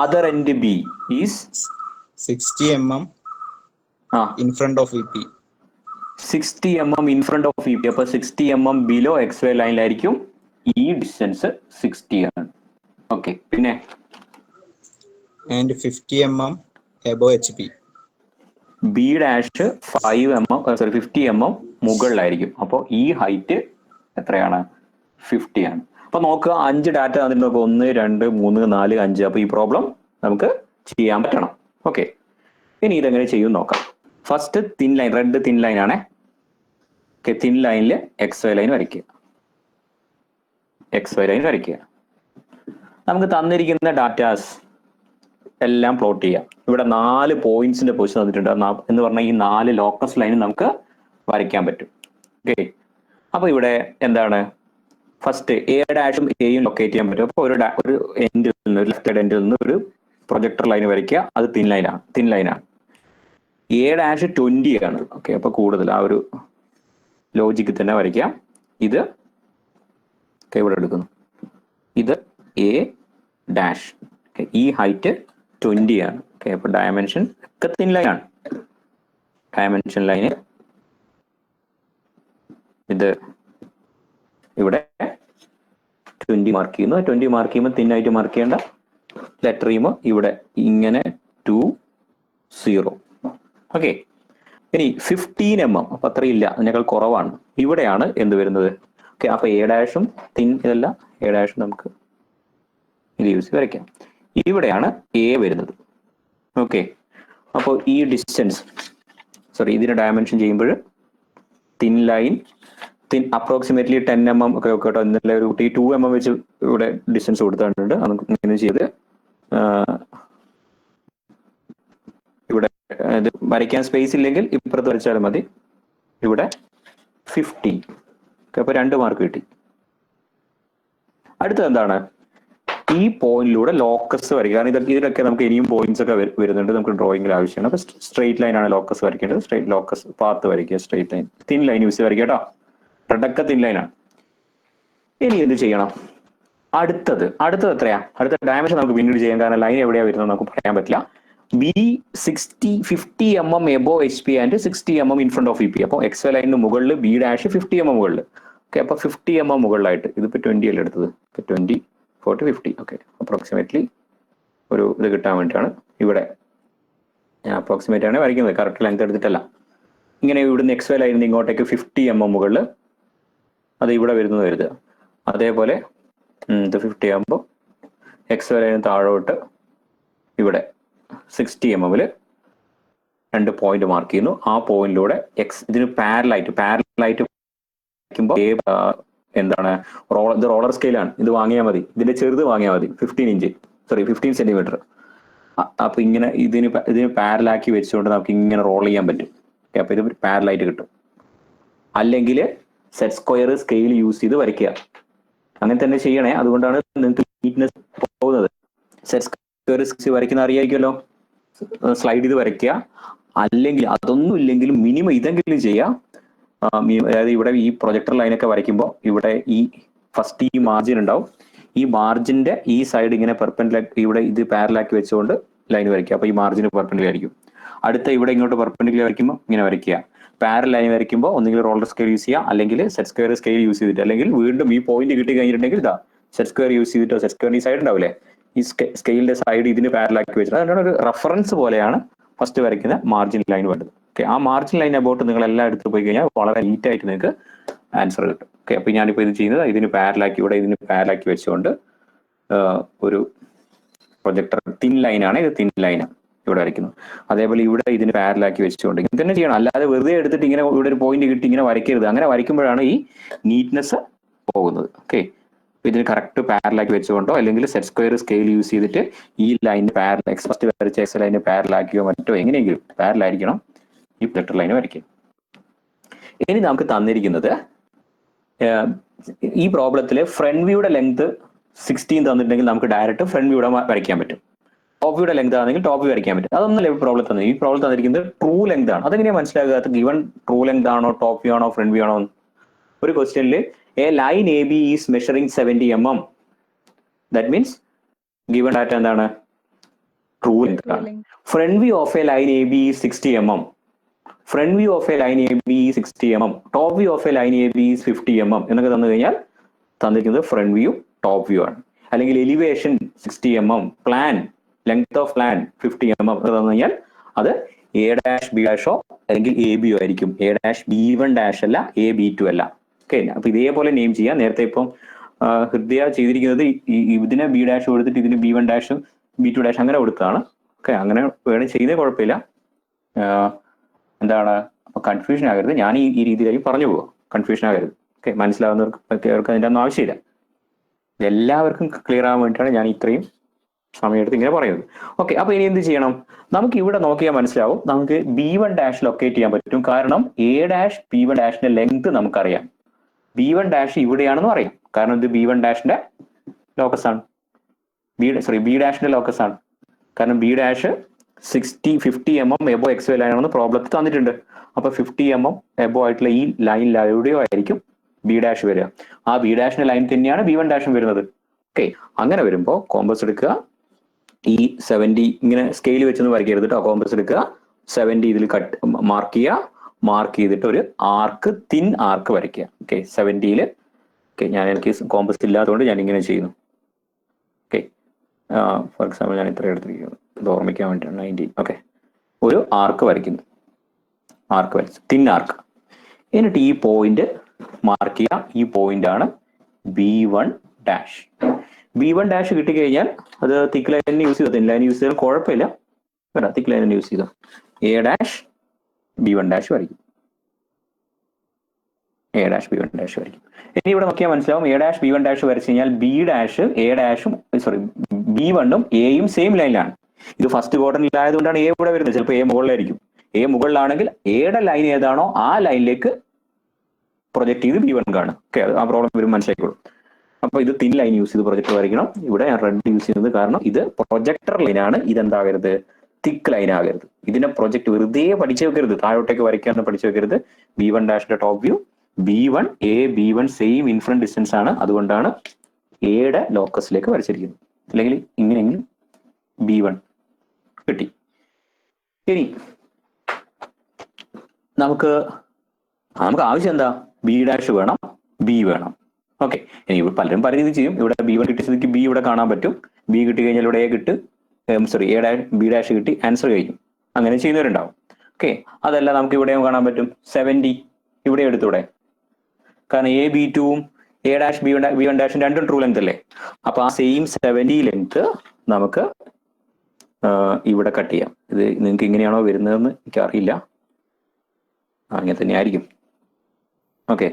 other end B is 60 mm in front of EP. 60 mm in front of EP. അപ്പൊ 60 mm ബിലോ XY ലൈനിലായിരിക്കും. ഈ ഡിസ്റ്റൻസ് 60 ആണ്. ഓക്കെ, പിന്നെ and 50 mm above HP. B dash 50 mm മുകളിലായിരിക്കും. അപ്പോൾ ഈ ഹൈറ്റ് എത്രയാണ്? 50 ആണ്. അപ്പൊ നോക്കുക, 5 ഡാറ്റ തന്നിട്ട് നോക്കുക, 1 2 3 4 5. അപ്പൊ ഈ പ്രോബ്ലം നമുക്ക് ചെയ്യാൻ പറ്റണം. ഓക്കെ, ഇനി ഇതെങ്ങനെ ചെയ്യും നോക്കാം. First thin line, red thin line ആണേ. ഓക്കെ, തിൻ ലൈനിൽ XY ലൈൻ വരയ്ക്കുക. നമുക്ക് തന്നിരിക്കുന്ന ഡാറ്റാസ് എല്ലാം പ്ലോട്ട് ചെയ്യാം. ഇവിടെ 4 പോയിന്റ്സിന്റെ പൊസിഷൻ തന്നിട്ടുണ്ട് എന്ന് പറഞ്ഞാൽ ഈ 4 ലോക്കസ് ലൈൻ നമുക്ക് വരയ്ക്കാൻ പറ്റും. ഓക്കെ, അപ്പൊ ഇവിടെ എന്താണ്? ഫസ്റ്റ് A ഡാഷും Aയും ലൊക്കേറ്റ് ചെയ്യാൻ പറ്റും. അപ്പോൾ ഒരു എൻഡിൽ നിന്ന്, ലെഫ്റ്റ് സൈഡ് എൻഡിൽ നിന്ന് ഒരു പ്രൊജക്ടർ ലൈൻ വരയ്ക്കുക. അത് തിൻ ലൈനാണ്. A ഡാഷ് 20 ആണ്. ഓക്കെ, അപ്പൊ കൂടുതൽ ആ ഒരു ലോജിക്ക് തന്നെ വരയ്ക്കാം. ഇത് ഇവിടെ എടുക്കുന്നു, ഇത് A ഡാഷ്. ഈ ഹൈറ്റ് 20 ആണ്. ഓക്കെ, അപ്പൊ ഡയമെൻഷൻ ഒക്കെ തിൻ ലൈൻ ആണ്. ഡയമെൻഷൻ ലൈന് ഇത് ഇവിടെ 20 മാർക്ക് ചെയ്യുന്നു. 20 മാർക്ക് ചെയ്യുമ്പോൾ തിന്നായിട്ട് മാർക്ക് ചെയ്യേണ്ട ലെറ്റർ ചെയ്യുമ്പോൾ ഇവിടെ ഇങ്ങനെ 2 0. ഓക്കെ, ഇനി 15 mm, അപ്പൊ അത്രയില്ല, അതിനേക്കാൾ കുറവാണ്. ഇവിടെയാണ് എന്ത് വരുന്നത്? ഓക്കെ, അപ്പൊ A ഡാഷും തിൻ ഇതല്ല, A ഡാഷും നമുക്ക് ഇത് യൂസ് വരയ്ക്കാം. ഇവിടെയാണ് A വരുന്നത്. ഓക്കെ, അപ്പോൾ ഈ ഡിസ്റ്റൻസ്, ഇതിന്റെ ഡയമെൻഷൻ ചെയ്യുമ്പോൾ തിൻ ലൈൻ അപ്രോക്സിമേറ്റ്ലി 10 mm ഒക്കെ കേട്ടോ. ഇന്നലെ ഒരു കുട്ടി 2 mm വെച്ച് ഇവിടെ ഡിസ്റ്റൻസ് കൊടുത്തിട്ടുണ്ട്. അത് ഇങ്ങനെ ചെയ്ത് വരയ്ക്കാൻ സ്പേസ് ഇല്ലെങ്കിൽ ഇപ്പുറത്ത് വരച്ചാലും മതി. ഇവിടെ 50. അപ്പൊ 2 മാർക്ക് കിട്ടി. അടുത്തത് എന്താണ്? ഈ പോയിന്റിലൂടെ ലോക്കസ് വരയ്ക്കുക. കാരണം ഇതിലൊക്കെ നമുക്ക് ഇനിയും പോയിന്റ്സ് ഒക്കെ വരുന്നുണ്ട്, നമുക്ക് ഡ്രോയിങ്ങിൽ ആവശ്യമാണ്. അപ്പൊ സ്ട്രെയിറ്റ് ലൈൻ ആണ് ലോക്കസ് വരയ്ക്കേണ്ടത്. സ്ട്രെയിറ്റ് ലോക്കസ് പാത്ത് വരയ്ക്കുക, straight line. Thin line use വരയ്ക്കുക കേട്ടോ. റെഡൊക്കെ തിൻ ലൈനാണ്. ഇനി എന്ത് ചെയ്യണം? അടുത്തത് എത്രയാ? അടുത്ത ഡയമെൻഷൻ നമുക്ക് പിന്നീട് ചെയ്യാം, കാരണം ലൈൻ എവിടെയാ വരുന്നത് നമുക്ക് പറയാൻ പറ്റില്ല. B50 mm above HP and 60 mm in front of EP. അപ്പോൾ XY ലൈനിന് മുകളിൽ B' 50 mm മുകളിൽ. ഓക്കെ, അപ്പൊ 50 mm മുകളിലായിട്ട്. ഇതിപ്പോ 20 അല്ലേ എടുത്തത്? 20, 40, 50. ഓക്കെ, അപ്രോക്സിമേറ്റ്ലി ഒരു ഇത് കിട്ടാൻ വേണ്ടിയിട്ടാണ് ഇവിടെ ഞാൻ അപ്രോക്സിമേറ്റ് ആണ് വരയ്ക്കുന്നത്, കറക്റ്റ് ലെങ്ത് എടുത്തിട്ടല്ല. ഇങ്ങനെ ഇവിടുന്ന് XY ലൈനിൽ നിന്ന് ഇങ്ങോട്ടേക്ക് 50 mm മുകളിൽ, അത് ഇവിടെ വരുന്നത് കരുതുക. അതേപോലെ ഇത് 50 ആകുമ്പോൾ XY ലൈനിന് താഴോട്ട് ഇവിടെ 60 mm 2 പോയിന്റ് മാർക്ക് ചെയ്യുന്നു. ആ പോയിന്റിലൂടെ ഇതിന് പാരലായിട്ട് വയ്ക്കുമ്പോൾ എന്താണ്, ഇത് റോളർ സ്കെയിലാണ്. ഇത് വാങ്ങിയാൽ മതി, ഇതിന്റെ ചെറുത് വാങ്ങിയാൽ മതി, 15 സെന്റിമീറ്റർ. അപ്പൊ ഇങ്ങനെ ഇതിന് പാരലാക്കി വെച്ചുകൊണ്ട് നമുക്ക് ഇങ്ങനെ റോൾ ചെയ്യാൻ പറ്റും. അപ്പൊ ഇത് പാരലായിട്ട് കിട്ടും. അല്ലെങ്കിൽ സെറ്റ് സ്ക്വയർ സ്കെയിൽ യൂസ് ചെയ്ത് വരയ്ക്കുക. അങ്ങനെ തന്നെ ചെയ്യണേ, അതുകൊണ്ടാണ് നിങ്ങൾക്ക് നീറ്റ്നെസ് പോകുന്നത്. സെറ്റ് സ്ക്വയർ വരയ്ക്കുന്ന അറിയായിരിക്കുമല്ലോ, സ്ലൈഡ് ചെയ്ത് വരയ്ക്കുക. അല്ലെങ്കിൽ അതൊന്നും ഇല്ലെങ്കിലും മിനിമം ഇതെങ്കിലും ചെയ്യാം. അതായത് ഇവിടെ ഈ പ്രൊജക്ടർ ലൈനൊക്കെ വരയ്ക്കുമ്പോൾ ഇവിടെ ഈ ഫസ്റ്റ് ഈ മാർജിൻ ഉണ്ടാവും. ഈ മാർജിന്റെ ഈ സൈഡ് ഇങ്ങനെ പെർപെൻഡിക്കുലർ, ഇവിടെ ഇത് പാരലാക്കി വെച്ചുകൊണ്ട് ലൈൻ വരയ്ക്കുക. അപ്പൊ ഈ മാർജിന് പെർപെൻഡിക്കുലർ ആയിരിക്കും. അടുത്ത ഇവിടെ ഇങ്ങോട്ട് പെർപെൻഡിക്കുലർ വരയ്ക്കുമ്പോൾ ഇങ്ങനെ വരയ്ക്കുക. പാരൽ ലൈൻ വരയ്ക്കുമ്പോൾ ഒന്നുകിൽ റോളർ സ്കെയിൽ യൂസ് ചെയ്യുക, അല്ലെങ്കിൽ സെറ്റ് സ്ക്വയർ സ്കെയിൽ യൂസ് ചെയ്തിട്ട്, അല്ലെങ്കിൽ വീണ്ടും ഈ പോയിന്റ് കിട്ടി കഴിഞ്ഞിട്ടുണ്ടെങ്കിൽ ഇതാ സെറ്റ് സ്ക്വയർ യൂസ് ചെയ്തിട്ടോ, സെറ്റ് സ്ക്വയർ ഈ സൈഡ് ഉണ്ടാവില്ലേ, ഈ സ്കെയിലിന്റെ സൈഡ് ഇതിന് പാരലാക്കി വെച്ചിട്ട് അതുകൊണ്ടാണ് ഒരു റെഫറൻസ് പോലെയാണ് ഫസ്റ്റ് വരയ്ക്കുന്ന മാർജിൻ ലൈൻ വേണ്ടത്. ഓക്കെ, ആ മാർജിൻ ലൈൻ അബൌട്ട് നിങ്ങൾ എല്ലാം എടുത്ത് പോയി കഴിഞ്ഞാൽ വളരെ നീറ്റ് ആയിട്ട് നിങ്ങൾക്ക് ആൻസർ കിട്ടും. ഓക്കെ, അപ്പൊ ഞാനിപ്പോൾ ഇത് ചെയ്യുന്നത് ഇതിന് പാരലാക്കി വെച്ചുകൊണ്ട് ഒരു പ്രൊജക്ടർ തിൻ ലൈനാണ്, ഇത് തിൻ ലൈനാണ് ഇവിടെ വരയ്ക്കുന്നത്. അതേപോലെ ഇവിടെ ഇതിന് പാരലാക്കി വെച്ചുകൊണ്ട് ഇങ്ങനെ തന്നെ ചെയ്യണം. അല്ലാതെ വെറുതെ എടുത്തിട്ട് ഇങ്ങനെ ഇവിടെ ഒരു പോയിന്റ് കിട്ടി ഇങ്ങനെ വരയ്ക്കരുത്. അങ്ങനെ വരയ്ക്കുമ്പോഴാണ് ഈ നീറ്റ്നെസ് പോകുന്നത്. ഓക്കെ, ഇതിന് കറക്റ്റ് പാരലാക്കി വെച്ചുകൊണ്ടോ അല്ലെങ്കിൽ സെറ്റ് സ്ക്വയർ സ്കെയിൽ യൂസ് ചെയ്തിട്ട് ഈ ലൈന് ഫസ്റ്റ് വരച്ച എക്സ് ലൈന് പാരലാക്കിയോ മറ്റോ എങ്ങനെയെങ്കിലും പാരലായിരിക്കണം ഈ പ്രൊജക്ടർ ലൈന് വരയ്ക്കുക. ഇനി നമുക്ക് തന്നിരിക്കുന്നത് ഈ പ്രോബ്ലത്തില് ഫ്രണ്ട് വ്യൂയുടെ ലെങ്ത് 16 തന്നിട്ടുണ്ടെങ്കിൽ നമുക്ക് ഡയറക്റ്റ് ഫ്രണ്ട് വ്യൂടെ വരയ്ക്കാൻ പറ്റും. ടോപ്പ് വ്യൂയുടെ ലെങ്ത് ആണെങ്കിൽ ടോപ്പ് വ്യൂ വരയ്ക്കാൻ പറ്റും. അതൊന്നല്ല ഈ പ്രോബ്ലം തന്നെ. ഈ പ്രോബ്ലം തന്നിരിക്കുന്നത് ട്രൂ ലെങ്ത് ആണ്. അതെങ്ങനെയാണ് മനസ്സിലാക്കുക? ഗിവൺ ട്രൂ ലെങ്ത് ആണോ, ടോപ്പ് വ്യൂ ആണോ, ഫ്രണ്ട് വ്യൂ ആണോ? ഒരു ക്വസ്റ്റ്യനിൽ a line AB is measuring 70 mm. That means given data എന്താണ്? ട്രൂ ലെങ്ത് ആണ്. Front view of A line AB is 60 mm. Front view of A line AB is 60 mm. Top view of A line AB is 50 mm എന്നൊക്കെ തന്നു കഴിഞ്ഞാൽ തന്നിരിക്കുന്നത് front view, top view ആണ്. അല്ലെങ്കിൽ elevation 60 mm, plan length of plan 50 mm തന്നു കഴിഞ്ഞാൽ അത് A', B' അല്ലെങ്കിൽ AB ആയിരിക്കും. A', അല്ല, AB2 അല്ല. ഓക്കെ, അപ്പൊ ഇതേപോലെ നെയിം ചെയ്യാം. നേരത്തെ ഇപ്പം ഹൃദയ ചെയ്തിരിക്കുന്നത് ഇതിനെ B' കൊടുത്തിട്ട് ഇതിന് B1', B2' അങ്ങനെ കൊടുത്തതാണ്. ഓക്കെ, അങ്ങനെ വേണം ചെയ്യുന്നത്, കുഴപ്പമില്ല. എന്താണ് അപ്പൊ കൺഫ്യൂഷൻ ആകരുത്. ഞാൻ ഈ രീതിയിലായി പറഞ്ഞു പോവാം, കൺഫ്യൂഷൻ ആകരുത്. ഓക്കെ, മനസ്സിലാവുന്നവർക്ക് അതിൻ്റെ ഒന്നും ആവശ്യമില്ല. എല്ലാവർക്കും ക്ലിയർ ആവാൻ വേണ്ടിയിട്ടാണ് ഞാൻ ഇത്രയും സമയമെടുത്ത് ഇങ്ങനെ പറയുന്നത്. ഓക്കെ, അപ്പൊ ഇനി എന്ത് ചെയ്യണം? നമുക്ക് ഇവിടെ നോക്കിയാൽ മനസ്സിലാവും, നമുക്ക് B1' ലൊക്കേറ്റ് ചെയ്യാൻ പറ്റും. കാരണം A', B1' ലെങ്ത് നമുക്കറിയാം. B1' ഇവിടെയാണെന്ന് അറിയാം, കാരണം ഇത് B1' ലോക്കസ് ആണ്. B' ലോക്കസ് ആണ്. കാരണം B' 50 mm above XY line ആണെന്ന് പ്രോബ്ലത്തിൽ തന്നിട്ടുണ്ട്. അപ്പൊ 50 mm എബോ ആയിട്ടുള്ള ഈ ലൈൻ എവിടെയോ ആയിരിക്കും B' വരിക. ആ B' ലൈൻ തന്നെയാണ് B1' വരുന്നത്. ഓക്കെ, അങ്ങനെ വരുമ്പോ കോമ്പസ് എടുക്കുക, ഈ 70 ഇങ്ങനെ സ്കെയിൽ വെച്ചൊന്നും വരയ്ക്കരുത് കേട്ടോ. കോമ്പസ് എടുക്കുക, 70 ഇതിൽ മാർക്ക് ചെയ്യുക, മാർക്ക് ചെയ്തിട്ട് ഒരു ആർക്ക്, തിൻ ആർക്ക് വരയ്ക്കുക. ഓക്കെ, 70 ഓക്കെ, എനിക്ക് കോമ്പസ് ഇല്ലാത്തതുകൊണ്ട് ഞാൻ ഇങ്ങനെ ചെയ്യുന്നു. ഓക്കെ, ഫോർ എക്സാമ്പിൾ ഞാൻ ഇത്ര എടുത്തിരിക്കുന്നു, ഇത് ഓർമ്മിക്കാൻ വേണ്ടിയിട്ടാണ്. 90. ഓക്കെ, ഒരു ആർക്ക് വരയ്ക്കുന്നു, ആർക്ക് വരച്ചു, തിൻ ആർക്ക്. എന്നിട്ട് ഈ പോയിന്റ് മാർക്ക് ചെയ്യുക. ഈ പോയിന്റ് ആണ് B1'. B1' കിട്ടിക്കഴിഞ്ഞാൽ അത് തിക്ക് ലൈൻ യൂസ് ചെയ്തോ, തിൻ ലൈൻ യൂസ് ചെയ്താൽ കുഴപ്പമില്ല. വേണ്ട, തിക്ക് ലൈൻ യൂസ് ചെയ്തോ. A', B1' വരയ്ക്കും. A', B1' വരയ്ക്കും. ഇനി ഇവിടെ നോക്കിയാൽ മനസ്സിലാവും, A', B1' വരച്ചു കഴിഞ്ഞാൽ B1 ഉം Aയും സെയിം ലൈനിലാണ്. ഇത് ഫസ്റ്റ് ക്വാഡ്രന്റിലായതുകൊണ്ടാണ് A ഇവിടെ വരുന്നത്. ചിലപ്പോൾ A മുകളിലായിരിക്കും. എ മുകളിലാണെങ്കിൽ എയുടെ ലൈൻ ഏതാണോ ആ ലൈനിലേക്ക് പ്രൊജക്ട് ചെയ്ത് B1 കാണും. ഓക്കെ, ആ പ്രോബ്ലം വരും മനസ്സിലാക്കിക്കോളും. അപ്പൊ ഇത് തിൻ ലൈൻ യൂസ് ചെയ്ത് പ്രൊജക്ടർ വരയ്ക്കണം. ഇവിടെ ഞാൻ റെഡ് യൂസ് ചെയ്യുന്നത് കാരണം ഇത് പ്രൊജക്ടർ ലൈനാണ്, ഇതെന്താകരുത് തിക്ക് ലൈൻ ആകരുത്. ഇതിനെ പ്രൊജക്ട് വെറുതെ പഠിച്ചു വെക്കരുത്, താഴോട്ടേക്ക് വരയ്ക്കാന്ന് പഠിച്ചു വെക്കരുത്. B1' top view, B1 A B1 same in front distance ആണ്, അതുകൊണ്ടാണ് എയുടെ ലോക്കസിലേക്ക് വരച്ചിരിക്കുന്നത്. അല്ലെങ്കിൽ ഇങ്ങനെയെങ്കിലും B1 കിട്ടി. ഇനി നമുക്ക് ആവശ്യം എന്താ, B' വേണം, B വേണം. ഓക്കെ, ഇനി പലരും പല രീതി ചെയ്യും. ഇവിടെ B1 കിട്ടിയ സ്ഥിതിക്ക് B ഇവിടെ കാണാൻ പറ്റും. B കിട്ടി കഴിഞ്ഞാൽ ഇവിടെ A കിട്ടും, സോറി B' കിട്ടി, ആൻസർ കഴിഞ്ഞു. അങ്ങനെ ചെയ്യുന്നവരുണ്ടാവും. ഓക്കെ, അതല്ല നമുക്ക് ഇവിടെയും കാണാൻ പറ്റും 70 ഇവിടെ എടുത്തൂടെ, കാരണം A B2ഉം A' B1' രണ്ടും ട്രൂ ലെങ്ത് അല്ലേ. അപ്പൊ ആ സെയിം 70 ലെങ്ത് നമുക്ക് ഇവിടെ കട്ട് ചെയ്യാം. ഇത് നിങ്ങൾക്ക് ഇങ്ങനെയാണോ വരുന്നതെന്ന് എനിക്കറിയില്ല, അങ്ങനെ തന്നെ ആയിരിക്കും. ഓക്കെ,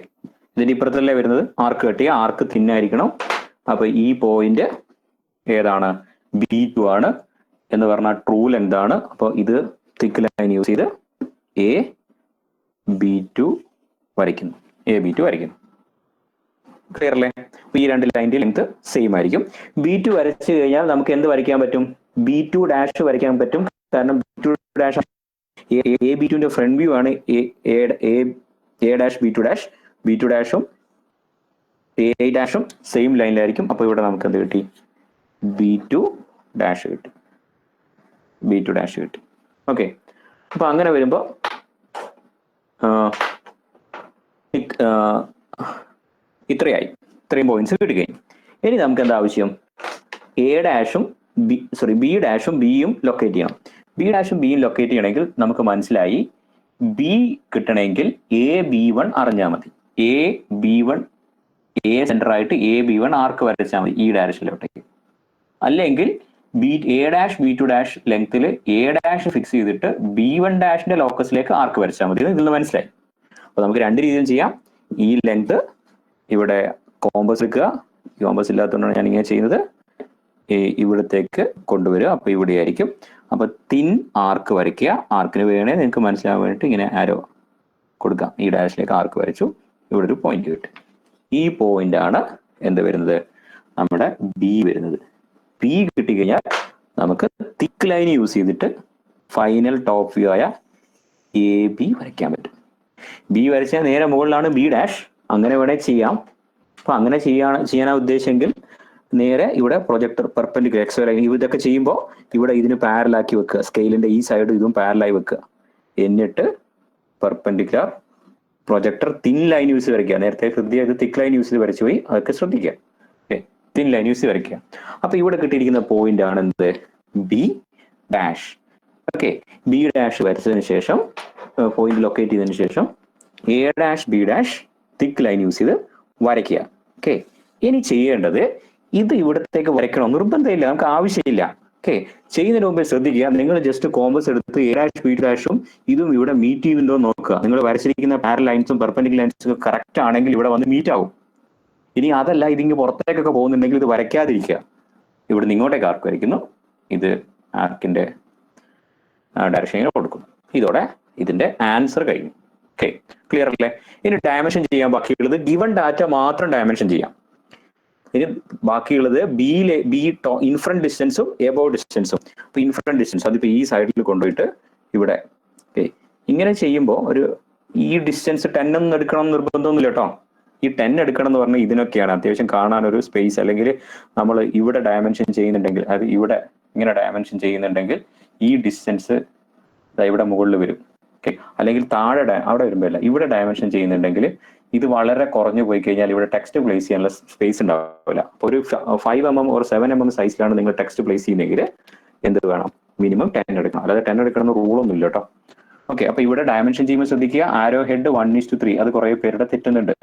ഇതിന്റെ ഇപ്പുറത്തല്ലേ വരുന്നത്, ആർക്ക് കട്ട് ചെയ്യുക, ആർക്ക് തിന്നായിരിക്കണം. അപ്പൊ ഈ പോയിന്റ് ഏതാണ്, B2 ആണ് എന്ന് പറഞ്ഞാൽ ട്രൂ ലെങ്ത് ആണ്. അപ്പോൾ ഇത് തിക്ക് ലൈൻ യൂസ് ചെയ്ത് A B2 വരയ്ക്കുന്നു, A B2 വരയ്ക്കുന്നു. ക്ലിയർ അല്ലേ? അപ്പൊ ഈ രണ്ട് ലൈനിന്റെ ലെങ്ത് സെയിം ആയിരിക്കും. B2 വരച്ചു കഴിഞ്ഞാൽ നമുക്ക് എന്ത് വരയ്ക്കാൻ പറ്റും, B2' വരയ്ക്കാൻ പറ്റും. കാരണം B2' A B2ന്റെ ഫ്രണ്ട് വ്യൂ ആണ് A' B2', B2'ഉം A' സെയിം ലൈനിലായിരിക്കും. അപ്പൊ ഇവിടെ നമുക്ക് എന്ത് കിട്ടി, B2' കിട്ടി, B2' കിട്ടി. ഓക്കെ, അപ്പൊ അങ്ങനെ വരുമ്പോ ഇത്രയും പോയിന്റ്സ് കിട്ടുകയും. ഇനി നമുക്ക് എന്താ ആവശ്യം, B''ഉം Bയും ലൊക്കേറ്റ് ചെയ്യണം. B''ഉം Bയും ലൊക്കേറ്റ് ചെയ്യണമെങ്കിൽ നമുക്ക് മനസ്സിലായി, B കിട്ടണമെങ്കിൽ A B1 അറിഞ്ഞാൽ മതി. A B1 A സെന്റർ ആയിട്ട് A B1 ആർക്ക് വരച്ചാൽ മതി ഈ ഡയറക്ഷനിലോട്ടേക്ക്. അല്ലെങ്കിൽ A' B2' ലെങ്ത്തിൽ A' ഫിക്സ് ചെയ്തിട്ട് B1' ലോക്കസിലേക്ക് ആർക്ക് വരച്ചാൽ മതി. ഇതിൽ നിന്ന് മനസ്സിലായി. അപ്പൊ നമുക്ക് രണ്ട് രീതിയിൽ ചെയ്യാം. ഈ ലെങ്ത് ഇവിടെ കോമ്പസ് എടുക്കുക, കോമ്പസ് ഇല്ലാത്തതുകൊണ്ടാണ് ഞാൻ ഇങ്ങനെ ചെയ്യുന്നത്. ഇവിടത്തേക്ക് കൊണ്ടുവരിക, അപ്പൊ ഇവിടെ ആയിരിക്കും. അപ്പൊ തിൻ ആർക്ക് വരയ്ക്കുക. ആർക്കിന് വേണേ നിങ്ങൾക്ക് മനസ്സിലാവാൻ വേണ്ടിയിട്ട് ഇങ്ങനെ ആരോ കൊടുക്കാം. ഈ ഡാഷിലേക്ക് ആർക്ക് വരച്ചു, ഇവിടെ ഒരു പോയിന്റ് കിട്ടും. ഈ പോയിന്റ് ആണ് എന്ത് വരുന്നത്, നമ്മുടെ B വരുന്നത്. B കിട്ടിക്കഴിഞ്ഞാൽ നമുക്ക് തിക്ക് ലൈൻ യൂസ് ചെയ്തിട്ട് ഫൈനൽ ടോപ്പ് വ്യൂ ആയ AB വരയ്ക്കാൻ പറ്റും. B വരച്ചാൽ നേരെ മുകളിലാണ് B', അങ്ങനെ വേണേൽ ചെയ്യാം. അപ്പൊ അങ്ങനെ ചെയ്യാനാ ഉദ്ദേശമെങ്കിൽ നേരെ ഇവിടെ പ്രൊജക്ടർ പെർപെൻഡിക്കുലർ XY ലൈൻ ഇതൊക്കെ ചെയ്യുമ്പോൾ ഇവിടെ ഇതിന് പാരലാക്കി വെക്കുക, സ്കെയിലിന്റെ ഈ സൈഡ് ഇതും പാരലായി വെക്കുക. എന്നിട്ട് perpendicular projector thin line use വരയ്ക്കുക. നേരത്തെ ഹൃദയ തിക്ക് ലൈൻ യൂസ് വരച്ചു പോയി, അതൊക്കെ ശ്രദ്ധിക്കുക. തിൻ ലൈൻ യൂസ് വരയ്ക്കുക. അപ്പൊ ഇവിടെ കിട്ടിയിരിക്കുന്ന പോയിന്റ് ആണ് എന്ത്, B'. ഓക്കെ, B' വരച്ചതിന് ശേഷം പോയിന്റ് ലൊക്കേറ്റ് ചെയ്തതിനു ശേഷം A' B' thick line use ചെയ്ത് വരയ്ക്കുക. ഓക്കെ, ഇനി ചെയ്യേണ്ടത് ഇത് ഇവിടത്തേക്ക് വരയ്ക്കണോ നിർബന്ധമില്ല, നമുക്ക് ആവശ്യമില്ല. ഓക്കെ, ചെയ്യുന്നതിന് മുമ്പ് ശ്രദ്ധിക്കുക, നിങ്ങൾ ജസ്റ്റ് കോമ്പസ് എടുത്ത് A' B' ഇതും ഇവിടെ മീറ്റ് ചെയ്യുന്നുണ്ടോ നോക്കുക. നിങ്ങൾ വരച്ചിരിക്കുന്ന പാരലൈൻസും പെർപെൻഡിക്കുലർ ലൈൻസും കറക്റ്റ് ആണെങ്കിൽ ഇവിടെ വന്ന് മീറ്റ് ആവും. ഇനി അതല്ല, ഇതിങ്ങ് പുറത്തേക്കൊക്കെ പോകുന്നുണ്ടെങ്കിൽ ഇത് വരയ്ക്കാതിരിക്കുക. ഇവിടെ നിന്ന് ഇങ്ങോട്ടേക്ക് ആർക്ക് വരയ്ക്കുന്നു, ഇത് ആർക്കിന്റെ ഡയറക്ഷൻ കൊടുക്കുന്നു. ഇതോടെ ഇതിന്റെ ആൻസർ കഴിഞ്ഞു. ഓക്കെ, ക്ലിയർ അല്ലേ? ഇനി ഡയമെൻഷൻ ചെയ്യാൻ ബാക്കിയുള്ളത് ഗിവൺ ഡാറ്റ മാത്രം ഡയമെൻഷൻ ചെയ്യാം. ഇനി ബാക്കിയുള്ളത് ബി ഇൻഫ്രണ്ട് ഡിസ്റ്റൻസും എബോവ് ഡിസ്റ്റൻസും. അപ്പൊ ഇൻഫ്രണ്ട് ഡിസ്റ്റൻസ് അതിപ്പോ ഈ സൈഡിൽ കൊണ്ടുപോയിട്ട് ഇവിടെ. ഓക്കെ, ഇങ്ങനെ ചെയ്യുമ്പോൾ ഈ ഡിസ്റ്റൻസ് 10 ഒന്നും എടുക്കണം നിർബന്ധമൊന്നുമില്ല കേട്ടോ. ഈ 10 എടുക്കണം എന്ന് പറഞ്ഞാൽ ഇതിനൊക്കെയാണ് അത്യാവശ്യം കാണാനൊരു സ്പേസ്. അല്ലെങ്കിൽ നമ്മൾ ഇവിടെ ഡയമെൻഷൻ ചെയ്യുന്നുണ്ടെങ്കിൽ, അത് ഇവിടെ ഇങ്ങനെ ഡയമെൻഷൻ ചെയ്യുന്നുണ്ടെങ്കിൽ ഈ ഡിസ്റ്റൻസ് ഇവിടെ മുകളിൽ വരും. ഓക്കെ, അല്ലെങ്കിൽ താഴെ അവിടെ വരുമ്പോൾ അല്ല, ഇവിടെ ഡയമെൻഷൻ ചെയ്യുന്നുണ്ടെങ്കിൽ ഇത് വളരെ കുറഞ്ഞു പോയി കഴിഞ്ഞാൽ ഇവിടെ ടെക്സ്റ്റ് പ്ലേസ് ചെയ്യാനുള്ള സ്പേസ് ഉണ്ടാവില്ല. അപ്പോൾ ഒരു 5 mm or 7 mm സൈസിലാണ് നിങ്ങൾ ടെക്സ്റ്റ് പ്ലേസ് ചെയ്യുന്നതെങ്കിൽ എന്ത് വേണം, മിനിമം 10 എടുക്കണം. അല്ലാതെ 10 എടുക്കണം എന്ന് റൂളൊന്നും ഇല്ല കേട്ടോ. ഓക്കെ, അപ്പൊ ഇവിടെ ഡയമെൻഷൻ ചെയ്യുമ്പോൾ ശ്രദ്ധിക്കുക, ആരോ ഹെഡ് 1:3. അത് കുറെ പേരുടെ തെറ്റുന്നുണ്ട്.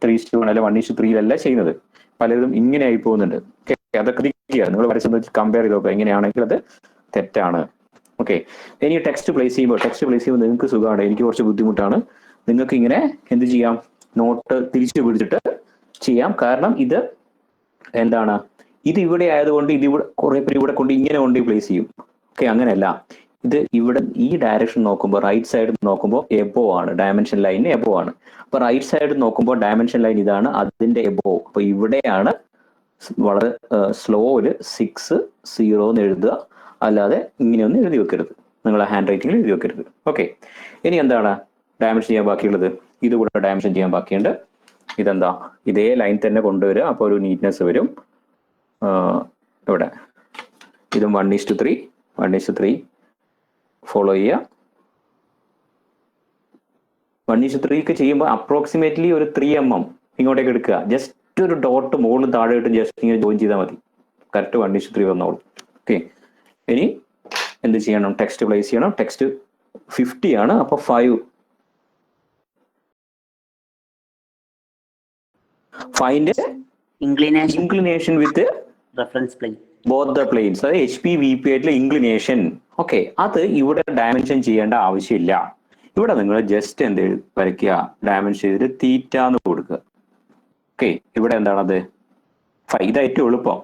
3:1 അല്ലെ 1:3 ചെയ്യുന്നത്. പലരും ഇങ്ങനെ ആയി പോകുന്നുണ്ട്. ഓക്കെ, അതൊക്കെ നിങ്ങൾ വരച്ചത് കമ്പയർ ചെയ്ത് നോക്കുക. എങ്ങനെയാണെങ്കിൽ അത് തെറ്റാണ്. ഓക്കെ, ഇനി ടെക്സ്റ്റ് പ്ലേസ് ചെയ്യുമ്പോൾ നിങ്ങൾക്ക് സുഖമാണ്, എനിക്ക് കുറച്ച് ബുദ്ധിമുട്ടാണ്. നിങ്ങൾക്ക് ഇങ്ങനെ എന്ത് ചെയ്യാം, നോട്ട് തിരിച്ചു പിടിച്ചിട്ട് ചെയ്യാം. കാരണം ഇത് എന്താണ്, ഇത് ഇവിടെ ആയതുകൊണ്ട് ഇത് ഇവിടെ കുറെ പേര് ഇവിടെ കൊണ്ട് ഇങ്ങനെ കൊണ്ട് പ്ലേസ് ചെയ്യും. ഓക്കെ, അങ്ങനെയല്ല, ഇത് ഇവിടെ ഈ ഡയറക്ഷൻ നോക്കുമ്പോൾ റൈറ്റ് സൈഡ് നോക്കുമ്പോൾ എബോ ആണ്, ഡയമെൻഷൻ ലൈൻ എബോ ആണ്. അപ്പൊ റൈറ്റ് സൈഡ് നോക്കുമ്പോൾ ഡയമെൻഷൻ ലൈൻ ഇതാണ്, അതിന്റെ എബോ. അപ്പൊ ഇവിടെയാണ് വളരെ സ്ലോയില് 6-0 എന്ന് എഴുതുക, അല്ലാതെ ഇങ്ങനെയൊന്നും എഴുതി വെക്കരുത്, നിങ്ങൾ ഹാൻഡ് റൈറ്റിംഗിൽ എഴുതി വെക്കരുത്. ഓക്കെ, ഇനി എന്താണ് ഡയമെൻഷൻ ചെയ്യാൻ ബാക്കിയുള്ളത്? ഇത് കൂടെ ഡയമെൻഷൻ ചെയ്യാൻ ബാക്കിയുണ്ട്. ഇതെന്താ, ഇതേ ലൈൻ തന്നെ കൊണ്ടുവരിക, അപ്പോൾ ഒരു നീറ്റ്നെസ് വരും. ഇവിടെ ഇതും 1:3 ഫോളോ ചെയ്യുക. 1:3 ചെയ്യുമ്പോൾ അപ്രോക്സിമേറ്റ്ലി ഒരു 3 mm ഇങ്ങോട്ടേക്ക് എടുക്കുക. ജസ്റ്റ് ഒരു ഡോട്ട് മുകളിൽ താഴെ ഇട്ട് ജസ്റ്റ് ഇങ്ങനെ ജോയിൻ ചെയ്താൽ മതി, കറക്റ്റ് 1:3 വന്നോളൂ. ഓക്കെ, ഇനി എന്ത് ചെയ്യണം? ടെക്സ്റ്റ് പ്ലേസ് ചെയ്യണം. ടെക്സ്റ്റ് 50 ആണ്, അപ്പൊ 5 find inclination with reference plane both the planes. അതായത് HP VP ആയിട്ടുള്ള ഇൻക്ലിനേഷൻ. ഓക്കെ, അത് ഇവിടെ ഡയമെൻഷൻ ചെയ്യേണ്ട ആവശ്യമില്ല. ഇവിടെ നിങ്ങൾ ജസ്റ്റ് എന്ത് വരയ്ക്കുക, ഡയമെൻഷൻ ചെയ്തിട്ട് തീറ്റ എന്ന് കൊടുക്കുക. ഓക്കെ, ഇവിടെ എന്താണത് 5, ഇതായിട്ട് എളുപ്പം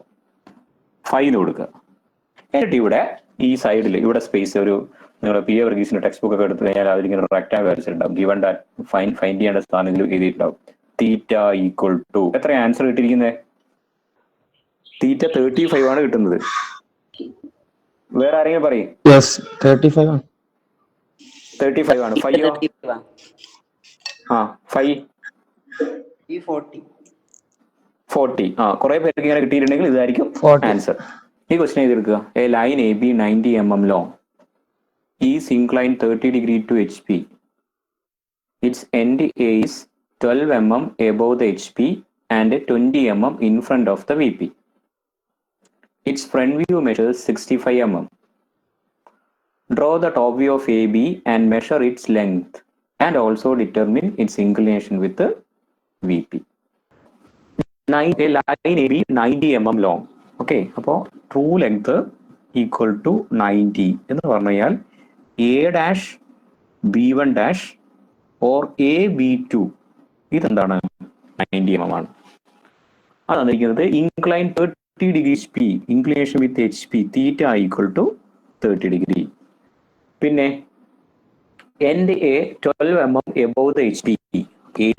5 എന്ന് കൊടുക്കുക. എന്നിട്ട് ഇവിടെ ഈ സൈഡിൽ ഇവിടെ സ്പേസ് ഒരു നിങ്ങൾ PA വർഗീസിന്റെ ടെക്സ്റ്റ് ബുക്ക് ഒക്കെ എടുത്തു കഴിഞ്ഞാൽ അതിലിങ്ങനെ റെക്ടാങ്കിൾ വരച്ചിട്ടുണ്ടാവും. ഗിവൺ ദാറ്റ് ഫൈൻഡ് ചെയ്യേണ്ട സ്ഥാനങ്ങളിൽ എഴുതിയിട്ടുണ്ടാവും തീറ്റ ഈക്വൽ ടു എത്ര ആൻസർ കിട്ടിയിരിക്കുന്നത്? തീറ്റ 35 ആണ് കിട്ടുന്നത്. വേറെ ആരെങ്കിലും പറയും? 35 ആണ്. 35 ആണ്. 5 40. കുറെ പേർക്ക് ഇങ്ങനെ കിട്ടിയിട്ടുണ്ടെങ്കിൽ ഇതായിരിക്കും ആൻസർ. ഈ ക്വസ്റ്റ്യൻ ചെയ്തെടുക്കുക. A line AB 90 mm long is inclined 30 degree to HP. Its end A is 12 mm above the HP and 20 mm in front of the VP. Its front view measures 65 mm. Draw the top view of AB and measure its length and also determine its inclination with the VP. A line AB 90 mm long. Okay, അപ്പോൾ true length equal to 90 എന്ന് പറഞ്ഞു കഴിഞ്ഞാൽ A', B1' or AB2 ഇതെന്താണ് 90 mm ആണ്. അത് തന്നിരിക്കുന്നത് incline 30 degree HP, inclination with HP theta equal to 30 degree. പിന്നെ end A 12 mm above the HP, A'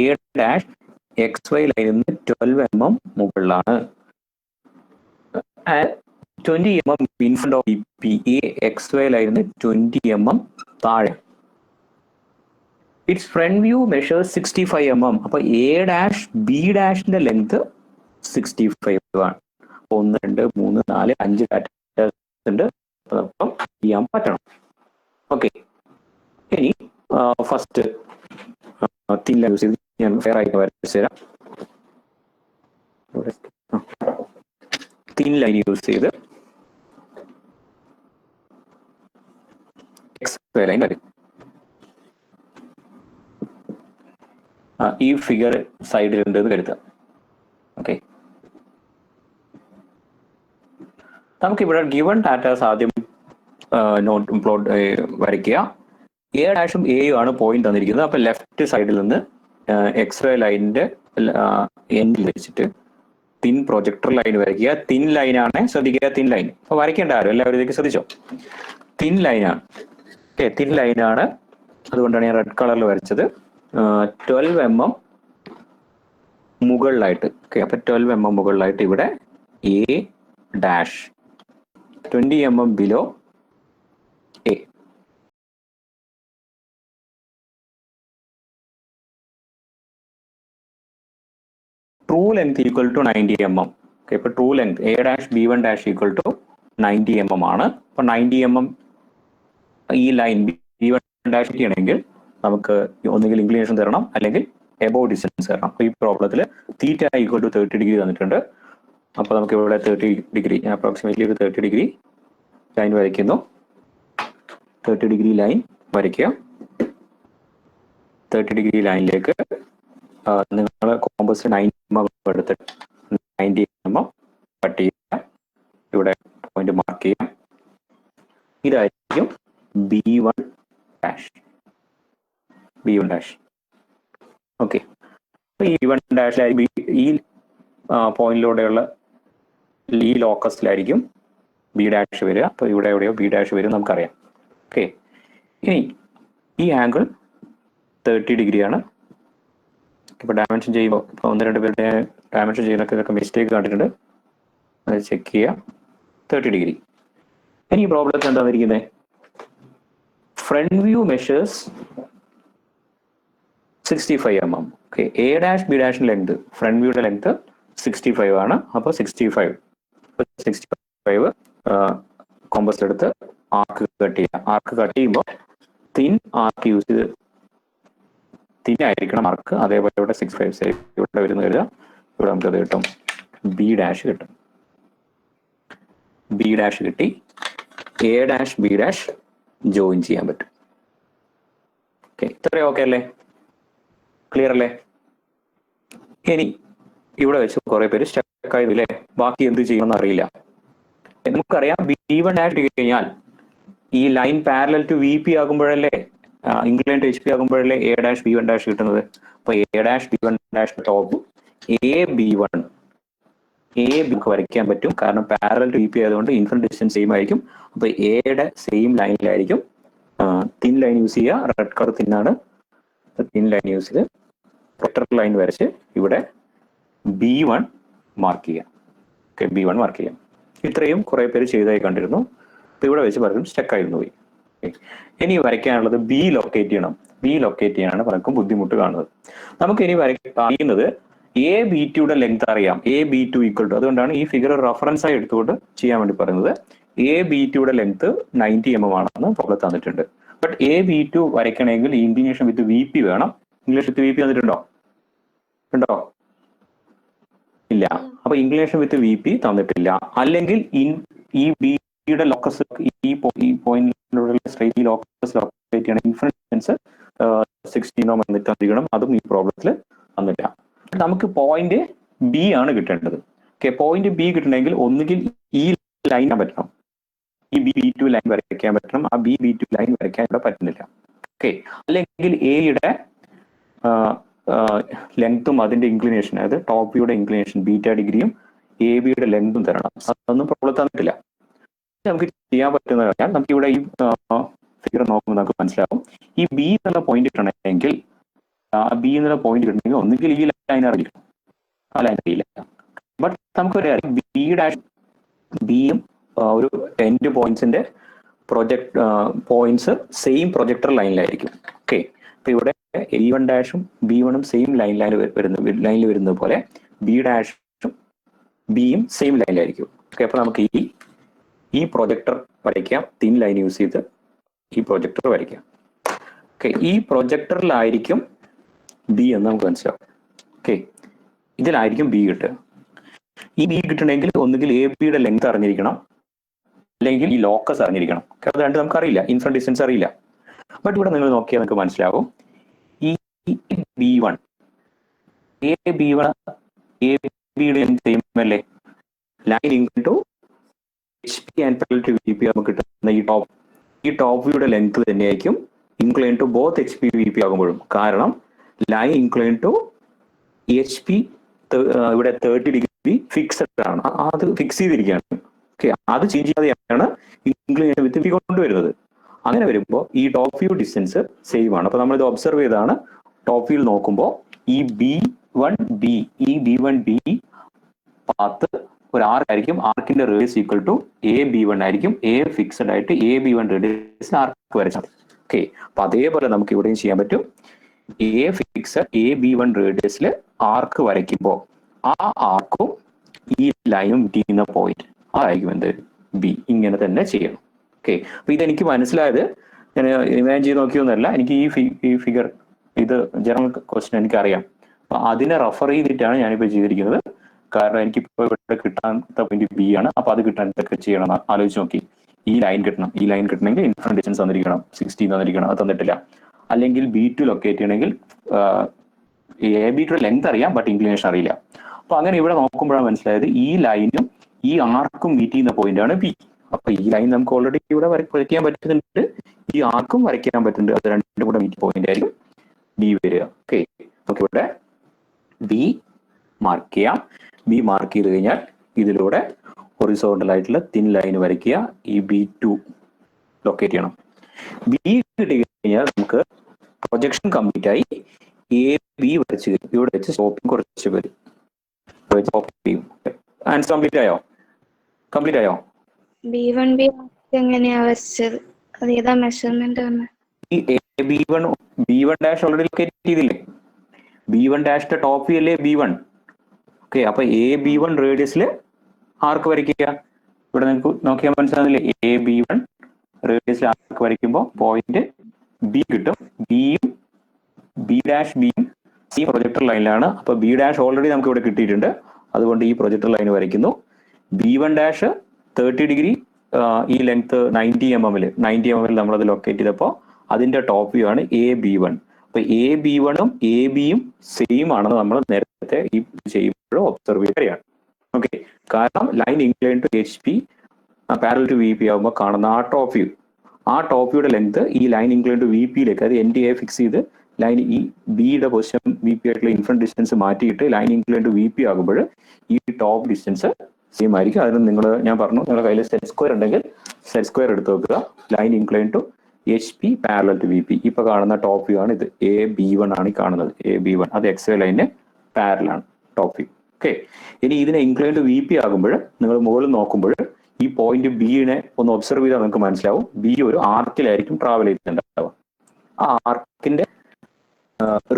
XY ലൈനിൽ നിന്ന് 12 mm മുകളിലാണ്. 20 mm in front of VP, XY ലൈനിൽ നിന്ന് 20 mm താഴെ. Its front view measures 65 mm. അപ്പൊ A', B' length 65 ആണ്. 1 2 3 4 5 datas ഉണ്ട്, അപ്പം ചെയ്യാൻ പറ്റണം. ഓക്കെ, ഇനി ഫസ്റ്റ് തിൻ ലൈൻ യൂസ് ചെയ്ത് ഞാൻ ഫെയർ ആയിട്ട് വരച്ചു തരാം. തിൻ ലൈൻ യൂസ് ചെയ്ത് XY ലൈൻ വരും. ഈ ഫിഗർ സൈഡിലുണ്ട് എന്ന് കരുതുക. ഓക്കെ, നമുക്കിവിടെ ഗിവൺ ഡാറ്റാസ് ആദ്യം നോട്ട് പ്ലോട്ട് വരയ്ക്കുക. A'-ഉം A'യും ആണ് പോയിന്റ് തന്നിരിക്കുന്നത്. അപ്പൊ ലെഫ്റ്റ് സൈഡിൽ നിന്ന് XY ലൈനിന്റെ എൻഡിൽ വെച്ചിട്ട് തിൻ പ്രൊജക്ടർ ലൈൻ വരയ്ക്കുക. തിൻ ലൈനാണ്, ശ്രദ്ധിക്കുക, തിൻ ലൈൻ. അപ്പൊ വരയ്ക്കേണ്ട ആരും, എല്ലാവരും ഇതൊക്കെ ശ്രദ്ധിച്ചോ. തിൻ ലൈനാണ്. ഓക്കെ, തിൻ ലൈനാണ്, അതുകൊണ്ടാണ് ഞാൻ റെഡ് കളറിൽ വരച്ചത്. 12 mm മുകളിലായിട്ട്. ഓക്കെ, അപ്പൊ 12 mm മുകളിലായിട്ട് ഇവിടെ A', 20 mm below A. True length equal to 90 mm. Okay, ഇപ്പൊ true length A', B1' equal to 90 mm ആണ്. അപ്പൊ 90 mm ഈ ലൈൻ B1' ചെയ്യണമെങ്കിൽ നമുക്ക് ഒന്നുകിൽ ഇൻക്ലിനേഷൻ തരണം അല്ലെങ്കിൽ എബോവ് ഡിസ്റ്റൻസ് തരണം. അപ്പൊ ഈ പ്രോബ്ലത്തിൽ തീറ്റ ഈക്വൽ ടു 30 degree തന്നിട്ടുണ്ട്. അപ്പൊ നമുക്ക് ഇവിടെ 30 degree, അപ്രോക്സിമേറ്റ്ലി ഒരു 30 degree ലൈൻ വരയ്ക്കുന്നു. 30 degree ലൈൻ വരയ്ക്കുക. 30 degree ലൈനിലേക്ക് നിങ്ങൾ കോമ്പസ് 90 mm എടുത്തിട്ട് 90 mm കട്ട് ചെയ്യുക. ഇവിടെ പോയിന്റ് മാർക്ക് ചെയ്യാം. ഇതായിരിക്കും B1'. ഓക്കെ, ഈ B1' ഈ പോയിന്റിലൂടെയുള്ള ഈ ലോക്കസിലായിരിക്കും B' വരിക. അപ്പൊ ഇവിടെ എവിടെയോ B' വരും നമുക്കറിയാം. ഓക്കെ, ഇനി ഈ ആംഗിൾ 30 ഡിഗ്രിയാണ്. ഇപ്പോൾ ഡയമെൻഷൻ ചെയ്യുമ്പോൾ ഇപ്പോൾ 1-2 പേരുടെ ഡയമെൻഷൻ ചെയ്യുന്നൊക്കെ ഇതൊക്കെ മിസ്റ്റേക്ക് കണ്ടിട്ടുണ്ട്, അത് ചെക്ക് ചെയ്യുക. 30 ഡിഗ്രി. ഇനി ഈ പ്രോബ്ലത്തിൽ എന്താ ഇരിക്കുന്നത്? Front view measures 65 mm. Okay, A dash B ഡാഷിന്റെ ലെങ്ത്, ഫ്രണ്ട് വ്യൂയുടെ ലെങ്ത് 65 ആണ്. അപ്പോൾ 65 കോമ്പസ് എടുത്ത് ആർക്ക് കട്ട് ചെയ്യുക. ആർക്ക് കട്ട് ചെയ്യുമ്പോൾ തിൻ ആർക്ക് യൂസ് ചെയ്ത്, തിൻ ആയിരിക്കണം ആർക്ക്. അതേപോലെ ഇവിടെ 65 ഇവിടെ വരുന്ന കരുതുക. ഇവിടെ നമുക്കത് കിട്ടും, ബി ഡാഷ് കിട്ടും. ബി ഡാഷ് കിട്ടി. A dash B dash join ചെയ്യാൻ പറ്റും. ഓക്കെ, ഇത്രയും ഓക്കെ അല്ലേ? ക്ലിയർ അല്ലേ? ഇനി ഇവിടെ വെച്ച് കുറെ പേര് സ്റ്റക്ക് ആയതില്ലേ, ബാക്കി എന്ത് ചെയ്യുമെന്ന് അറിയില്ല. നമുക്കറിയാം B1 ഡാഷ് കഴിഞ്ഞാൽ ഈ line parallel to V P ആകുമ്പോഴല്ലേ, ഇൻക്ലൈൻ ടു എച്ച് പി ആകുമ്പോഴല്ലേ എ ഡാഷ് B1 ഡാഷ് കിട്ടുന്നത്. അപ്പൊ A dash B1 dash top A-B1 വരയ്ക്കാൻ പറ്റും, കാരണം പാരലൽ ടു വി പി ആയതുകൊണ്ട് ഇൻഫിനിറ്റ് ഡിസ്റ്റൻസ് സെയിം ആയിരിക്കും. അപ്പൊ എയുടെ സെയിം ലൈനിലായിരിക്കും തിൻ ലൈൻ യൂസ് ചെയ്യുക. റെഡ് കളർ തിന്നാണ്, തിൻ ലൈൻ യൂസ് ചെയ്ത് പ്രൊട്ടർ ലൈൻ വരച്ച് ഇവിടെ B1 മാർക്ക് ചെയ്യാം. ഓക്കെ, B1 മാർക്ക് ചെയ്യാം. ഇത്രയും കുറെ പേര് ചെയ്തതായി കണ്ടിരുന്നു. ഇപ്പൊ ഇവിടെ വെച്ച് പലരും സ്റ്റക്കായിരുന്നു പോയി. ഇനി വരയ്ക്കാനുള്ളത് ബി ലൊക്കേറ്റ് ചെയ്യണം. ബി ലൊക്കേറ്റ് ചെയ്യാനാണ് പലർക്കും ബുദ്ധിമുട്ട് കാണുന്നത്. നമുക്ക് ഇനി അറിയുന്നത് A-B2യുടെ ലെങ്ത് അറിയാം. A-B2 ഈക്വൽ ടു, അതുകൊണ്ടാണ് ഈ ഫിഗർ റെഫറൻസ് ആയി എടുത്തുകൊണ്ട് ചെയ്യാൻ വേണ്ടി പറയുന്നത്. A-B2യുടെ ലെങ്ത് 90 mm ആണെന്ന് പ്രോബ്ലം തന്നിട്ടുണ്ട്. ബട്ട് A-B2 വരയ്ക്കണമെങ്കിൽ ഇൻക്ലിനേഷൻ വിത്ത് VP വേണം. ഇംഗ്ലീഷ് വിത്ത് VP തന്നിട്ടുണ്ടോ? ഉണ്ടോ? ഇല്ല. അപ്പൊ ഇൻക്ലിനേഷൻ വിത്ത് VP തന്നിട്ടില്ല. അല്ലെങ്കിൽ ഈ ബിയുടെ ലോക്കസ്, ഈ പോയിന്റിലുള്ള സ്ട്രൈറ്റ് ലോക്കസ് ലൊക്കേറ്റ് ചെയ്യണം. ഇൻഫിനിറ്റ് ഡിസ്റ്റൻസ് 16 എന്നിട്ട് തന്നിരിക്കണം. അതും ഈ പ്രോബ്ലത്തിൽ തന്നില്ല. നമുക്ക് പോയിന്റ് ബി ആണ് കിട്ടേണ്ടത്. ഓക്കെ, പോയിന്റ് ബി കിട്ടണമെങ്കിൽ ഒന്നുകിൽ ഈ ലൈൻ പറ്റണം, ഈ B2 ലൈൻ വരയ്ക്കാൻ പറ്റണം. ആ B2 ലൈൻ വരയ്ക്കാൻ ഇവിടെ പറ്റുന്നില്ല. ഓക്കെ, അല്ലെങ്കിൽ എയുടെ ലെങ്ത്തും അതിന്റെ ഇൻക്ലിനേഷൻ, അതായത് ടോപ്പ് വ്യൂയുടെ ഇൻക്ലിനേഷൻ ബീറ്റ ഡിഗ്രിയും AB-യുടെ ലെങ്തും തരണം. അതൊന്നും പ്രോബ്ലം തന്നിട്ടില്ല. നമുക്ക് ചെയ്യാൻ പറ്റുന്ന പറഞ്ഞാൽ നമുക്ക് ഇവിടെ ഈ ഫിഗർ നോക്കുമ്പോൾ നമുക്ക് മനസ്സിലാവും, ഈ ബി എന്നുള്ള പോയിന്റ് കിട്ടണമെങ്കിൽ, ബി എന്നുള്ള പോയിന്റ് കിട്ടണമെങ്കിൽ ഒന്നുകിൽ ഈ ലൈൻ അറിയില്ല, ആ ലൈൻ അറിയില്ല. ബട്ട് നമുക്കൊരു ബി ഡാഷ് ബിയും ഒരു എൻഡ് പോയിന്റ്സിന്റെ പോയിന്റ്സ് സെയിം പ്രൊജക്ടർ ലൈനിലായിരിക്കും. ഓക്കെ, അപ്പൊ ഇവിടെ A1 ഡാഷും B1ഉം സെയിം ലൈനിൽ വരുന്നത് പോലെ ബി ഡാഷും ബിയും സെയിം ലൈനിലായിരിക്കും. ഓക്കെ, അപ്പൊ നമുക്ക് ഈ പ്രൊജക്ടർ വരയ്ക്കാം. തിൻ ലൈൻ യൂസ് ചെയ്ത് ഈ പ്രൊജക്ടർ വരയ്ക്കാം. ഓക്കെ, ഈ പ്രൊജക്ടറിലായിരിക്കും ബി എന്ന് നമുക്ക് മനസ്സിലാവും. ഓക്കെ, ഇതിലായിരിക്കും ബി കിട്ടുക. ഈ ബി കിട്ടണമെങ്കിൽ ഒന്നുകിൽ AB-യുടെ ലെങ്ത് അറിഞ്ഞിരിക്കണം, അല്ലെങ്കിൽ ഈ ലോക്കസ് അറിഞ്ഞിരിക്കണം. അത് രണ്ട് നമുക്ക് അറിയില്ല, ഇൻഫിനിറ്റ് ഡിസ്റ്റൻസ് അറിയില്ല. ബട്ട് ഇവിടെ നിങ്ങൾ നോക്കിയാൽ നിങ്ങൾക്ക് മനസ്സിലാവും, ഈ B1 AB-യുടെ ലെങ്ത് സെയിം അല്ലേ, line incline to HP and parallel to VP നമുക്ക് കിട്ടുന്ന ഈ ടോപ്പ് വ്യൂയുടെ ലെങ്ത് തന്നെയായിരിക്കും incline to both HP VP ആകുമ്പോഴും. കാരണം ലൈൻ ഇൻക്ലൈൻ ടു HP ഇവിടെ 30 ഡിഗ്രി ഫിക്സഡ് ആണ്, അത് ഫിക്സ് ചെയ്തിരിക്കുകയാണ്. ഓക്കെ, അത് ചേഞ്ച് ചെയ്യാതെയാണ് ഇൻക്ലിനേഷൻ വിത്ത് VP കൊണ്ടുവരുന്നത്. അങ്ങനെ വരുമ്പോൾ ഈ ടോപ്പ് വ്യൂ ഡിസ്റ്റൻസ് സെയിം ആണ്. അപ്പൊ നമ്മളിത് ഒബ്സർവ് ചെയ്താണ് ടോപ്പ് വ്യൂ നോക്കുമ്പോൾ ഈ B1B പാത്ത് ഒരു ആർക്കായിരിക്കും. ആർക്കിന്റെ റേഡിയസ് ഈക്വൽ ടു AB1 ആയിരിക്കും. A ഫിക്സഡ് ആയിട്ട് AB1 റേഡിയസ് ആർക്ക് വരച്ചാൽ. ഓക്കെ, അപ്പൊ അതേപോലെ നമുക്ക് ഇവിടെയും ചെയ്യാൻ പറ്റും. A ഫിക്സഡ് AB1 റേഡിയസിൽ ആർക്ക് വരയ്ക്കുമ്പോൾ ആ ആർക്കും ഈ ലൈനും ചെയ്യുന്ന പോയിന്റ് അതായിരിക്കും എന്ത്, ബി. ഇങ്ങനെ തന്നെ ചെയ്യണം. ഓക്കെ, അപ്പൊ ഇതെനിക്ക് മനസ്സിലായത് ഞാൻ ഇമാജിൻ ചെയ്ത് നോക്കിയൊന്നുമല്ല, എനിക്ക് ഈ ഫിഗർ ഇത് ജനറൽ ക്വസ്റ്റ്യൻ എനിക്കറിയാം. അപ്പൊ അതിനെ റെഫർ ചെയ്തിട്ടാണ് ഞാനിപ്പോൾ ചെയ്തിരിക്കുന്നത്. കാരണം എനിക്കിപ്പോൾ ഇവിടെ കിട്ടാത്ത പോയിന്റ് ബി ആണ്. അപ്പൊ അത് കിട്ടാൻ എന്തൊക്കെ ചെയ്യണം ആലോചിച്ച് നോക്കി. ഈ ലൈൻ കിട്ടണം, ഈ ലൈൻ കിട്ടണമെങ്കിൽ ഇൻഫിനിറ്റ് ഡിസ്റ്റൻസ് തന്നിരിക്കണം, 16 തന്നിരിക്കണം, അത് തന്നിട്ടില്ല. അല്ലെങ്കിൽ B2 ലൊക്കേറ്റ് ചെയ്യണമെങ്കിൽ AB-യുടെ ലെങ്ത് അറിയാം, ബട്ട് ഇൻക്ലിനേഷൻ അറിയില്ല. അപ്പൊ അങ്ങനെ ഇവിടെ നോക്കുമ്പോഴാണ് മനസ്സിലായത് ഈ ലൈനും ഈ ആർക്കും മീറ്റ് ചെയ്യുന്ന പോയിന്റ് ആണ് ബി. അപ്പൊ ഈ ലൈൻ നമുക്ക് ഓൾറെഡി ഇവിടെ വരയ്ക്കാൻ പറ്റുന്നുണ്ട്, ഈ ആർക്കും വരയ്ക്കാൻ പറ്റുന്നുണ്ട്. അത് രണ്ടും കൂടെ മീറ്റ് പോയിന്റ് ആയിരിക്കും ബി വരിക. ഓക്കെ, നമുക്ക് ഇവിടെ ബി മാർക്ക് ചെയ്യാം. ബി മാർക്ക് ചെയ്ത് കഴിഞ്ഞാൽ ഇതിലൂടെ ഹൊറിസോണ്ടൽ ആയിട്ടുള്ള തിൻ ലൈൻ വരയ്ക്കുക. ഈ B2 ലൊക്കേറ്റ് ചെയ്യണം. ബി കിട്ടി കഴിഞ്ഞാൽ നമുക്ക് പ്രൊജക്ഷൻ കംപ്ലീറ്റ് ആയി എ ബി വരച്ച് തരും. ഇവിടെ വെച്ച് സ്റ്റോപ്പിംഗ് കുറച്ച് വരും. ആൻസർ കംപ്ലീറ്റ് ആയോ? കംപ്ലീറ്റ് ആയോ? B1 B എങ്ങനെയാ വരച്ചത്? അത് ഏതാ മെഷർമെന്റ് ആണ്? ഈ B1 ഡാഷ് ഓൾറെഡി ലൊക്കേറ്റ് ചെയ്തില്ലേ? B1 ഡാഷിന്റെ ടോപ്പ് വ്യൂ അല്ലേ B1. ഓക്കെ, അപ്പൊ AB1 റേഡിയസിൽ ആർക്ക് വരയ്ക്കുക? ഇവിടെ നിങ്ങൾക്ക് നോക്കിയാൽ മനസ്സിലാകുന്നില്ലേ? AB1 റേഡിയസിൽ ആർക്ക് വരയ്ക്കുമ്പോൾ പോയിന്റ് ബി കിട്ടും. ബിയും ബി ഡാഷ് ബിയും ഈ പ്രൊജക്ടർ ലൈനിലാണ്. അപ്പൊ ബി ഡാഷ് ഓൾറെഡി നമുക്ക് ഇവിടെ കിട്ടിയിട്ടുണ്ട്. അതുകൊണ്ട് ഈ പ്രൊജക്ടർ ലൈൻ വരയ്ക്കുന്നു. B1 ഡാഷ് 30 ഡിഗ്രി ഈ ലെങ്ത് 90 mm നമ്മളത് ലൊക്കേറ്റ് ചെയ്തപ്പോൾ അതിന്റെ ടോപ്പ് വ്യൂ ആണ് AB1. അപ്പൊ AB1ഉം AB യും സെയിം ആണെന്ന് നമ്മൾ നേരത്തെ ഈ ചെയ്യുമ്പോഴും ഒബ്സർവ് ചെയ്യുകയാണ്. ഓക്കെ, കാരണം line incline to HP parallel to VP ആകുമ്പോൾ കാണുന്ന ആ ടോപ്പ് വ്യൂ, ആ ടോപ്പ് വ്യൂയുടെ ലെങ്ത് ഈ ലൈൻ ഇൻക്ലൈൻ ടു VPയിലേക്ക്, അത് NDA ഫിക്സ് ചെയ്ത് ലൈൻ ഈ ബിയുടെ പൊസിഷൻ VP ആയിട്ടുള്ള ഇൻഫ്രണ്ട് ഡിസ്റ്റൻസ് മാറ്റിയിട്ട് ലൈൻ ഇൻക്ലൈൻ ടു VP ആകുമ്പോൾ ഈ ടോപ്പ് ഡിസ്റ്റൻസ് സെയിം ആയിരിക്കും. അതിന് ഞാൻ പറഞ്ഞു, നിങ്ങളുടെ കയ്യിൽ സെറ്റ് സ്ക്വയർ ഉണ്ടെങ്കിൽ സെറ്റ് സ്ക്വയർ എടുത്ത് വെക്കുക. Line incline to HP parallel to VP. ഇപ്പൊ കാണുന്ന ടോപ്പ് വ്യൂ ആണ് ഇത്. AB1 ആണ് ഈ കാണുന്നത്. AB1 അത് XY ലൈനിന് പാരലാണ് ടോപ്പ് വ്യൂ. ഓക്കെ, ഇനി ഇതിനെ ഇൻക്ലൈൻ ടു VP ആകുമ്പോൾ നിങ്ങൾ മുകളിൽ നോക്കുമ്പോൾ ഈ പോയിന്റ് ബിനെ ഒന്ന് ഒബ്സർവ് ചെയ്താൽ നിങ്ങൾക്ക് മനസ്സിലാവും. ബി ഒരു ആർക്കിലായിരിക്കും ട്രാവൽ ചെയ്തിട്ടുണ്ടാവുക. ആ ആർക്കിന്റെ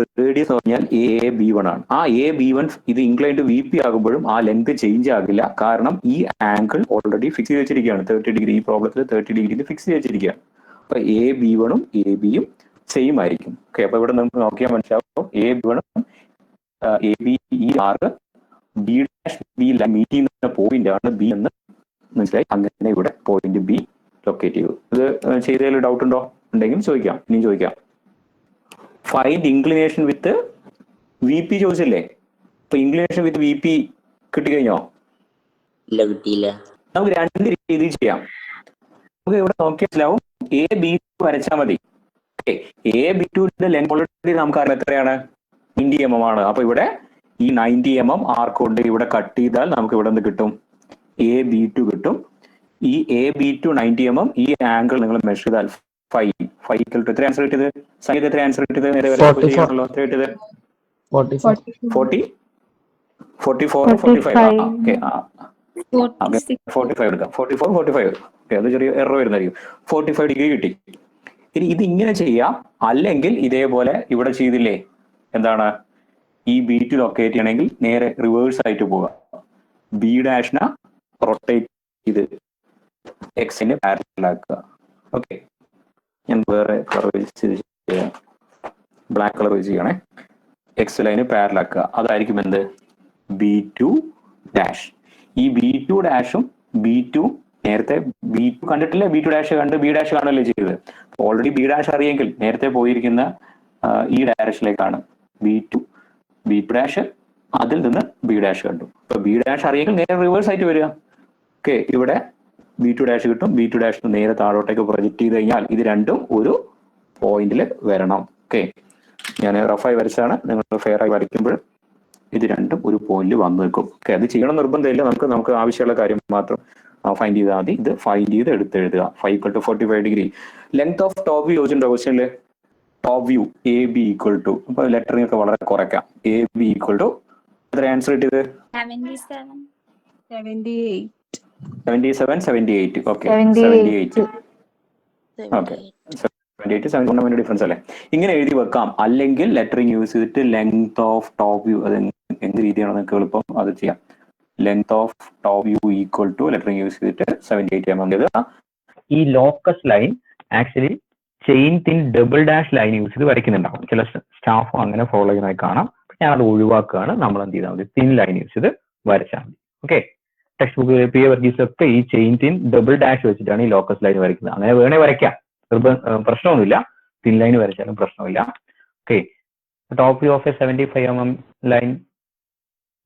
റേഡിയസ് എന്ന് പറഞ്ഞാൽ AB1 ആണ്. ആ AB1 ഇത് ഇൻക്ലൈൻ ടു VP ആകുമ്പോഴും ആ ലെങ്ത് ചേഞ്ച് ആകില്ല. കാരണം ഈ ആംഗിൾ ഓൾറെഡി ഫിക്സ് ചെയ്ത് വെച്ചിരിക്കുകയാണ്. 30 ഡിഗ്രി, ഈ പ്രോബ്ലത്തിൽ 30 ഡിഗ്രിയിൽ ഫിക്സ് ചെയ്ത് വെച്ചിരിക്കുകയാണ്. അപ്പൊ AB1ഉം AB യും സെയിം ആയിരിക്കും. ഓക്കെ, അപ്പൊ ഇവിടെ നമുക്ക് നോക്കിയാൽ മനസ്സിലാവും AB1ഉം AB ഈ ആർക്ക് ബി ഡാഷ് ബി മീറ്റ് ചെയ്യുന്ന പോയിന്റ് ആണ് ബി എന്ന് മനസ്സിലായി. അങ്ങനെ ഇവിടെ പോയിന്റ് ബി ലൊക്കേറ്റ് ചെയ്തു. ഇത് ചെയ്തതിൽ ഡൗട്ട് ഉണ്ടോ? ഉണ്ടെങ്കിൽ ചോദിക്കാം, ഇനിയും ചോദിക്കാം. ഫൈൻഡ് ഇൻക്ലിനേഷൻ വിത്ത് VP ചോദിച്ചില്ലേ? അപ്പൊ ഇൻക്ലിനേഷൻ വിത്ത് VP കിട്ടിക്കഴിഞ്ഞോ? ഇല്ല, കിട്ടിയില്ല. നമുക്ക് രണ്ട് രീതിയിൽ ചെയ്യാം. നമുക്ക് ഇവിടെ നോക്കിയാൽ മനസ്സിലാവും. AB2 വരച്ചാൽ മതി. AB2ന്റെ ലെങ്ത് ഓൾറെഡി നമുക്ക് അറിയാം എത്രയാണ്? 90 mm ആണ്. അപ്പൊ ഇവിടെ ഈ 90 mm ആർക്ക് കൊണ്ട് ഇവിടെ കട്ട് ചെയ്താൽ നമുക്ക് ഇവിടെ നിന്ന് കിട്ടും AB2 കിട്ടും. ഈ AB2 90 mm ഈ ആംഗിൾ നിങ്ങൾ മെഷർ ചെയ്താൽ 5 എത്ര ആൻസർ കിട്ടിയത്? സംഗീത എത്ര ആൻസർ കിട്ടിയത്? നേരെ ചെയ്യാണല്ലോ. എത്ര കിട്ടിയത്? 40 44 45. ഓക്കെ, 45 എടുക്കാം. 44 45. ഓക്കെ, അത് ചെറിയ എറർ വരുന്നതായിരിക്കും. 45 ഡിഗ്രി കിട്ടി. ഇനി ഇത് ഇങ്ങനെ ചെയ്യാം. അല്ലെങ്കിൽ ഇതേപോലെ ഇവിടെ ചെയ്തില്ലേ, എന്താണ് ഈ B2 ലൊക്കേറ്റ് ചെയ്യണമെങ്കിൽ നേരെ റിവേഴ്സ് ആയിട്ട് പോവുക. ബി ഡാഷിനെ റൊട്ടേറ്റ് ചെയ്ത് എക്സിന് പാരലൽ ആക്കുക. ഓക്കെ, ഞാൻ വേറെ കളർ ചെയ്യാം. ബ്ലാക്ക് കളർ വെച്ച് ചെയ്യണേ. എക്സ് ലൈന് പാരലൽ ആക്കുക. അതായിരിക്കും എന്ത്? B2 dash. ഈ B2 ഡാഷും B2 നേരത്തെ B2 കണ്ടിട്ടില്ല, B2 ഡാഷ് കണ്ട് B ഡാഷ് കാണല്ലേ ചെയ്തത്. ഓൾറെഡി B ഡാഷ് അറിയെങ്കിൽ നേരത്തെ പോയിരിക്കുന്ന ഈ ഡയറക്ഷനിലേക്കാണ് B2 ഡാഷ്, അതിൽ നിന്ന് B ഡാഷ് കണ്ടു. അപ്പൊ B ഡാഷ് അറിയെങ്കിൽ നേരെ റിവേഴ്സ് ആയിട്ട് വരിക. ഓക്കെ, ഇവിടെ B2 ഡാഷ് കിട്ടും. B2 ഡാഷ് നേരെ താഴോട്ടേക്ക് പ്രൊജക്ട് ചെയ്ത് കഴിഞ്ഞാൽ ഇത് രണ്ടും ഒരു പോയിന്റിൽ വരണം. ഓക്കെ, ഞാൻ റഫായി വരച്ചാണ്. നിങ്ങൾ ഫെയർ ആയി വരയ്ക്കുമ്പോൾ ഇത് രണ്ടും ഒരു പോയിന്റിൽ വന്നു നിൽക്കും. ഓക്കെ, അത് ചെയ്യണം നിർബന്ധമില്ല. നമുക്ക് ആവശ്യമുള്ള കാര്യം മാത്രം ഫൈൻഡ് ചെയ്താൽ മതി. ഇത് ഫൈൻഡ് ചെയ്ത് എടുത്തെഴുതുക. 5 = 45 ഡിഗ്രി. ലെങ്ത് ഓഫ് ടോപ്പ് വ്യൂ ചോദിച്ചിട്ടുണ്ടോ ക്വസ്റ്റ്യനില്? ടോപ്പ് വ്യൂ AB = അപ്പൊ ലെറ്ററിംഗ് ഒക്കെ വളരെ കുറയ്ക്കാം. AB = എത്ര ആൻസർ കിട്ടിയത്? 77 78. ഓക്കെ, 78. ഓക്കെ, 78 71 ഡിഫറൻസ് അല്ലേ? ഇങ്ങനെ എഴുതി വെക്കാം. അല്ലെങ്കിൽ ലെറ്ററിംഗ് യൂസ് ചെയ്തിട്ട് ലെങ്ത് ഓഫ് ടോപ്പ് വ്യൂ, അത് എന്ത് രീതിയാണോ നിങ്ങൾക്ക് എളുപ്പം അത് ചെയ്യാം. Length of top view = lettering use ചെയ്തിട്ട് 78 mm. ഈ locus line actually chain thin double dash line use ചെയ്ത് വരയ്ക്കുന്നുണ്ടാവും. ചില സ്റ്റാഫും അങ്ങനെ ഫോളോ ചെയ്യുന്നതായി കാണാം. ഞാൻ അത് ഒഴിവാക്കുകയാണ്. നമ്മൾ എന്ത് ചെയ്താൽ മതി? തിൻ ലൈൻ യൂസ് ചെയ്ത് വരച്ചാൽ മതി. Okay, text book PA Varghese ഒക്കെ ഈ ചെയിൻ തിൻ ഡബിൾ ഡാഷ് വെച്ചിട്ടാണ് ഈ ലോക്കസ് ലൈൻ വരയ്ക്കുന്നത്. അങ്ങനെ വേണേ വരയ്ക്കാം, പ്രശ്നമൊന്നുമില്ല. തിൻ ലൈൻ വരച്ചാലും പ്രശ്നമില്ല. Okay, top view of A 75 mm line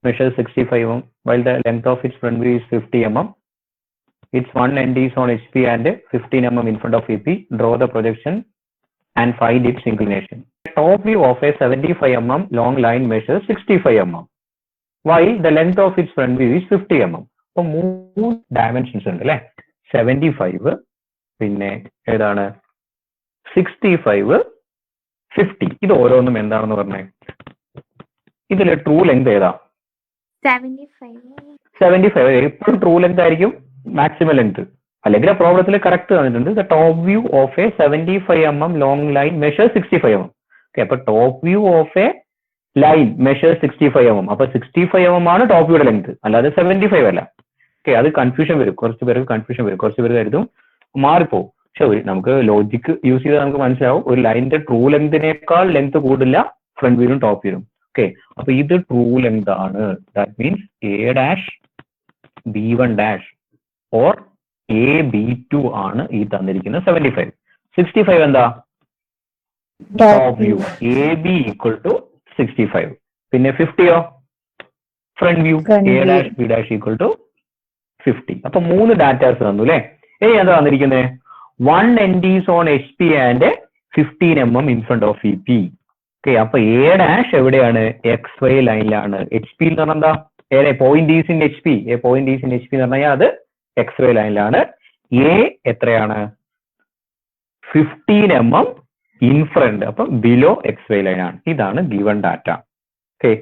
measures 65 mm while the length of its front view is 50 mm. Its one end is on HP and 15 mm in front of VP. Draw the projection and find its inclination. The top view of a 75 mm long line measures 65 mm while the length of its front view is 50 mm. So മൂന്ന് dimensions ഉണ്ട് അല്ലെ? 75 പിന്നെ ഏതാണ് 65 50. ഇത് ഓരോന്നും എന്താണെന്ന് പറഞ്ഞേ. ഇതിലെ ട്രൂ ലെങ്ത് ഏതാ? 75. എപ്പോഴും ട്രൂ ലെങ്ത് ആയിരിക്കും മാക്സിമം ലെങ്ത്. അല്ലെങ്കിൽ ആ പ്രോബ്ലത്തിൽ കറക്റ്റ് തന്നിട്ടുണ്ട്. The top view of A 75 mm long line measure 65 mm. Okay, അപ്പൊ top view of A line measure 65 mm. അപ്പൊ 65 mm ആണ് ടോപ്പ് വ്യൂയുടെ ലെങ്ത്, അല്ലാതെ 75 അല്ല. ഓക്കെ, അത് കൺഫ്യൂഷൻ വരും. കുറച്ച് പേർക്ക് കൺഫ്യൂഷൻ വരും. കുറച്ച് പേര് കരുതും മാറിപ്പോവും. പക്ഷെ നമുക്ക് ലോജിക്ക് യൂസ് ചെയ്താൽ നമുക്ക് മനസ്സിലാവും, ഒരു ലൈനിന്റെ ട്രൂ ലെങ്തിനേക്കാൾ ലെങ്ത് കൂടില്ല ഫ്രണ്ട് വ്യൂലും ടോപ്പ് വ്യൂലും. ഓക്കെ, അപ്പൊ ഇത് ട്രൂ ലെങ്ത് ആണ്. That means A', B1' or AB2 ആണ് ഈ തന്നിരിക്കുന്ന 75. 65 എന്താ? Top view. AB = 65. പിന്നെ 50യോ? Front view. A', B' = 50. അപ്പൊ 3 ഡാറ്റാസ് തന്നു അല്ലെ. ഇനി എന്താ തന്നിരിക്കുന്നത്? 1 end is on HP and 15 mm in front of VP. Okay, അപ്പൊ A' എവിടെയാണ്? XY ലൈനിലാണ്. HP എന്ന് പറഞ്ഞാൽ എന്താ? Point is in HP. Point is in HP എന്ന് പറഞ്ഞാൽ അത് XY ലൈനിലാണ്. A എത്രയാണ്? 15 mm ഇൻ ഫ്രണ്ട്, അപ്പൊ ബിലോ XY ലൈനാണ്. ഇതാണ് given data. Okay,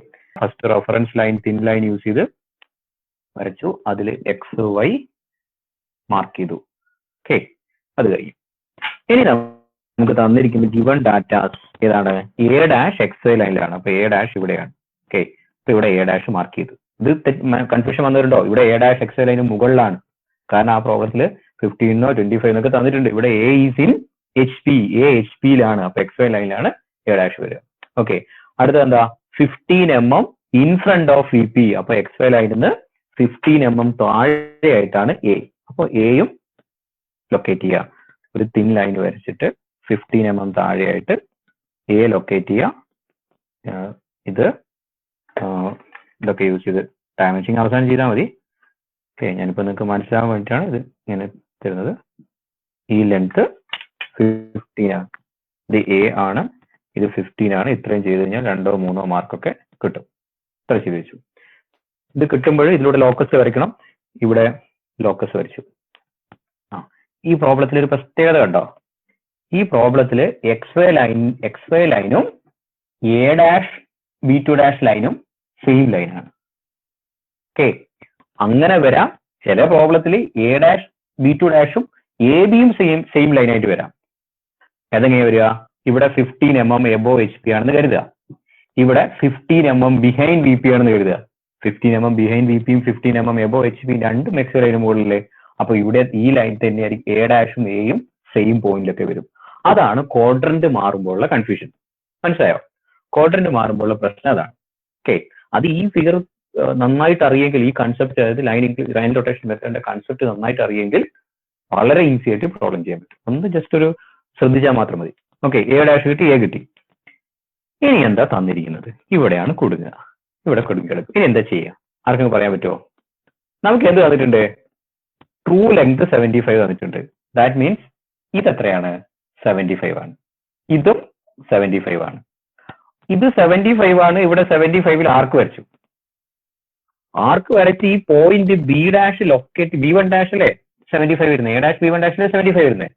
first reference line thin line use ചെയ്ത് വരച്ചു, അതിൽ XY മാർക്ക് ചെയ്തു. ഓക്കെ, അത് കഴിയും. ഇനി നമുക്ക് തന്നിരിക്കുന്ന ഗിവൺ ഡാറ്റാസ് ഏതാണ്? A' XY ലൈനിലാണ്. അപ്പൊ A' ഇവിടെയാണ്. ഓക്കെ, അപ്പൊ ഇവിടെ A' മാർക്ക് ചെയ്തു. ഇത് കൺഫ്യൂഷൻ വന്നിട്ടുണ്ടോ? ഇവിടെ A' XY ലൈന് മുകളിലാണ്. കാരണം ആ പ്രോബ്ലത്തിൽ 15 25 എന്നൊക്കെ തന്നിട്ടുണ്ട്. ഇവിടെ A is in HP. A HP-യിലാണ്. അപ്പൊ XY ലൈനിലാണ് A' വരിക. ഓക്കെ, അടുത്തത് എന്താ? 15 mm in front of VP. അപ്പൊ XY ലൈനിൽ നിന്ന് 15 mm താഴെയായിട്ടാണ് A. അപ്പൊ Aയും ലൊക്കേറ്റ് ചെയ്യുക. ഒരു തിൻ ലൈൻ വരച്ചിട്ട് 15 mm താഴെയായിട്ട് A ലൊക്കേറ്റ് ചെയ്യുക. ഇതൊക്കെ യൂസ് ചെയ്ത് ഡയമെൻഷൻ അവസാനം ചെയ്താൽ മതി. ഓക്കെ, ഞാനിപ്പോൾ നിങ്ങൾക്ക് മനസ്സിലാവാൻ വേണ്ടിയിട്ടാണ് ഇത് ഇങ്ങനെ തരുന്നത്. ഈ ലെങ്ത് 15 ആണ്. ഇത് A ആണ്, ഇത് 15 ആണ്. ഇത്രയും ചെയ്ത് കഴിഞ്ഞാൽ 2 3 മാർക്കൊക്കെ കിട്ടും. ഇത്ര ചെയ്ത് വെച്ചു. ഇത് കിട്ടുമ്പോൾ ഇതിലൂടെ ലോക്കസ് വരയ്ക്കണം. ഇവിടെ ലോക്കസ് വരച്ചു. ഈ പ്രോബ്ലത്തിൽ ഒരു പ്രത്യേകത കണ്ടോ? ഈ പ്രോബ്ലത്തിൽ XY ലൈനും A' B2' ലൈനും സെയിം ലൈനാണ്. ഓക്കെ, അങ്ങനെ വരാം. ചില പ്രോബ്ലത്തിൽ A' B2' ABയും സെയിം ലൈനായിട്ട് വരാം. ഏതെങ്ങനെ വരിക? ഇവിടെ 15 mm എബോ HP ആണെന്ന് കരുതുക. ഇവിടെ 15 mm ബിഹൈൻഡ് VP ആണെന്ന് കരുതുക. 15 mm ബിഹൈൻഡ് VPയും 15 mm എബോ HP രണ്ടും XY ലൈനും മുകളിലേ. അപ്പൊ ഇവിടെ ഈ ലൈൻ തന്നെയായിരിക്കും A'-ഉം Aയും സെയിം പോയിന്റിലൊക്കെ വരും. അതാണ് ക്വാഡ്രന്റ് മാറുമ്പോഴുള്ള കൺഫ്യൂഷൻ. മനസ്സിലായോ? ക്വാഡ്രന്റ് മാറുമ്പോഴുള്ള പ്രശ്നം അതാണ്. ഓക്കെ, അത് ഈ ഫിഗർ നന്നായിട്ട് അറിയെങ്കിൽ, ഈ കൺസെപ്റ്റ്, അതായത് ലൈൻ റൊട്ടേഷൻ മെത്തേഡിന്റെ കൺസെപ്റ്റ് നന്നായിട്ട് അറിയെങ്കിൽ വളരെ ഈസി ആയിട്ട് പ്രോബ്ലം ചെയ്യാൻ പറ്റും. ഒന്ന് ജസ്റ്റ് ഒരു ശ്രദ്ധിച്ചാൽ മാത്രം മതി. ഓക്കെ, A' കിട്ടി, A കിട്ടി. ഇനി എന്താ തന്നിരിക്കുന്നത്? ഇവിടെയാണ് കുടുങ്ങുക. ഇവിടെ കുടുങ്ങിക്കിടക്കും. ഇനി എന്താ ചെയ്യുക? ആർക്കെങ്കിലും പറയാൻ പറ്റുമോ? നമുക്ക് എന്ത് തന്നിട്ടുണ്ട്? ട്രൂ ലെങ്ത് 75 തന്നിട്ടുണ്ട്. ദാറ്റ് മീൻസ് ഇത് എത്രയാണ്? 75 ആണ്. ഇതും 75 ആണ്. ഇത് 75 ആണ്. ഇവിടെ 75-ൽ ആർക്ക് വരച്ചു. ആർക്ക് വരച്ച് ഈ പോയിന്റ് B' ലൊക്കേറ്റ്, B1' അല്ലേ 75 വരുന്നത്, A' B1' 75 വരുന്നത്.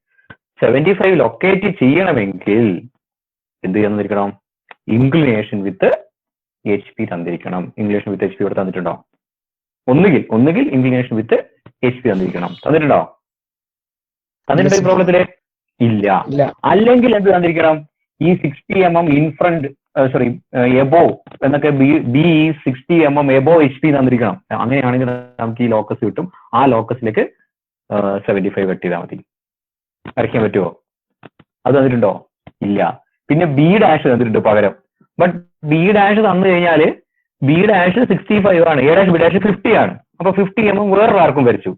75 ലൊക്കേറ്റ് ചെയ്യണമെങ്കിൽ എന്ത് തന്നിരിക്കണം? ഇൻക്ലിനേഷൻ വിത്ത് HP തന്നിരിക്കണം. ഇൻക്ലിനേഷൻ വിത്ത് HP ഇവിടെ തന്നിട്ടുണ്ടോ? ഒന്നുകിൽ ഇൻക്ലിനേഷൻ വിത്ത് HP തന്നിരിക്കണം. തന്നിട്ടുണ്ടോ? തന്നിട്ടുണ്ടോ ഈ പ്രോബ്ലത്തില്? ഇല്ല. അല്ലെങ്കിൽ എന്ത് തന്നിരിക്കണം? ഈ 60 mm ഇൻ ഫ്രണ്ട്, എബോ എന്നൊക്കെ B 60 mm എബോ HP തന്നിരിക്കണം. അങ്ങനെയാണെങ്കിൽ നമുക്ക് ഈ ലോക്കസ് കിട്ടും. ആ ലോക്കസിലേക്ക് 75 വെട്ട് ചെയ്താൽ മതി. വരയ്ക്കാൻ പറ്റുമോ? അത് തന്നിട്ടുണ്ടോ? ഇല്ല. പിന്നെ B' തന്നിട്ടുണ്ട് പകരം. ബട്ട് B' തന്നു കഴിഞ്ഞാല് B' 65 ആണ്, A' B' 50 ആണ്. അപ്പൊ 50 mm വേറൊരാർക്കും വരച്ചു.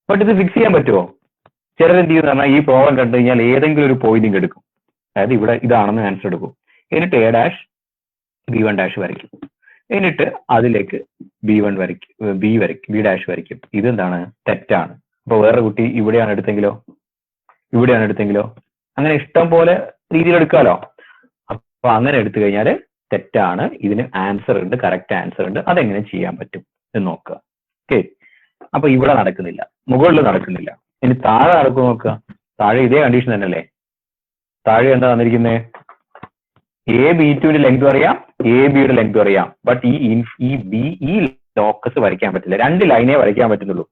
ബട്ട് ഇത് ഫിക്സ് ചെയ്യാൻ പറ്റുമോ? ചിലരെന്ത് ചെയ്യുന്ന പറഞ്ഞാൽ ഈ പ്രോബ്ലം കണ്ടു കഴിഞ്ഞാൽ ഏതെങ്കിലും ഒരു പോയിന്റിങ് എടുക്കും. അതായത് ഇവിടെ ഇതാണെന്ന് ആൻസർ എടുക്കും. എന്നിട്ട് A' B1' വരയ്ക്കും. എന്നിട്ട് അതിലേക്ക് B1 വരയ്ക്കും, B' വരയ്ക്കും. ഇതെന്താണ്? തെറ്റാണ്. അപ്പൊ വേറെ കുട്ടി ഇവിടെയാണ് എടുത്തെങ്കിലോ, അങ്ങനെ ഇഷ്ടം പോലെ രീതിയിൽ എടുക്കാമല്ലോ. അപ്പൊ അങ്ങനെ എടുത്തു കഴിഞ്ഞാൽ തെറ്റാണ്. ഇതിന് ആൻസർ ഉണ്ട്, കറക്റ്റ് ആൻസർ ഉണ്ട്. അതെങ്ങനെ ചെയ്യാൻ പറ്റും എന്ന് നോക്കുക. ഓക്കെ, അപ്പൊ ഇവിടെ നടക്കുന്നില്ല, മുകളിൽ നടക്കുന്നില്ല. ഇനി താഴെ നടക്കും നോക്കുക. താഴെ ഇതേ കണ്ടീഷൻ തന്നെയല്ലേ? താഴെ എന്താ തന്നിരിക്കുന്നത്? എ ബി ടുവിന്റെ ലെങ്ത് അറിയാം, എ ബിയുടെ ലെങ്ത് അറിയാം. ബട്ട് ഈ ലോക്കസ് വരയ്ക്കാൻ പറ്റില്ല. 2 ലൈനേ വരയ്ക്കാൻ പറ്റുന്നുള്ളൂ.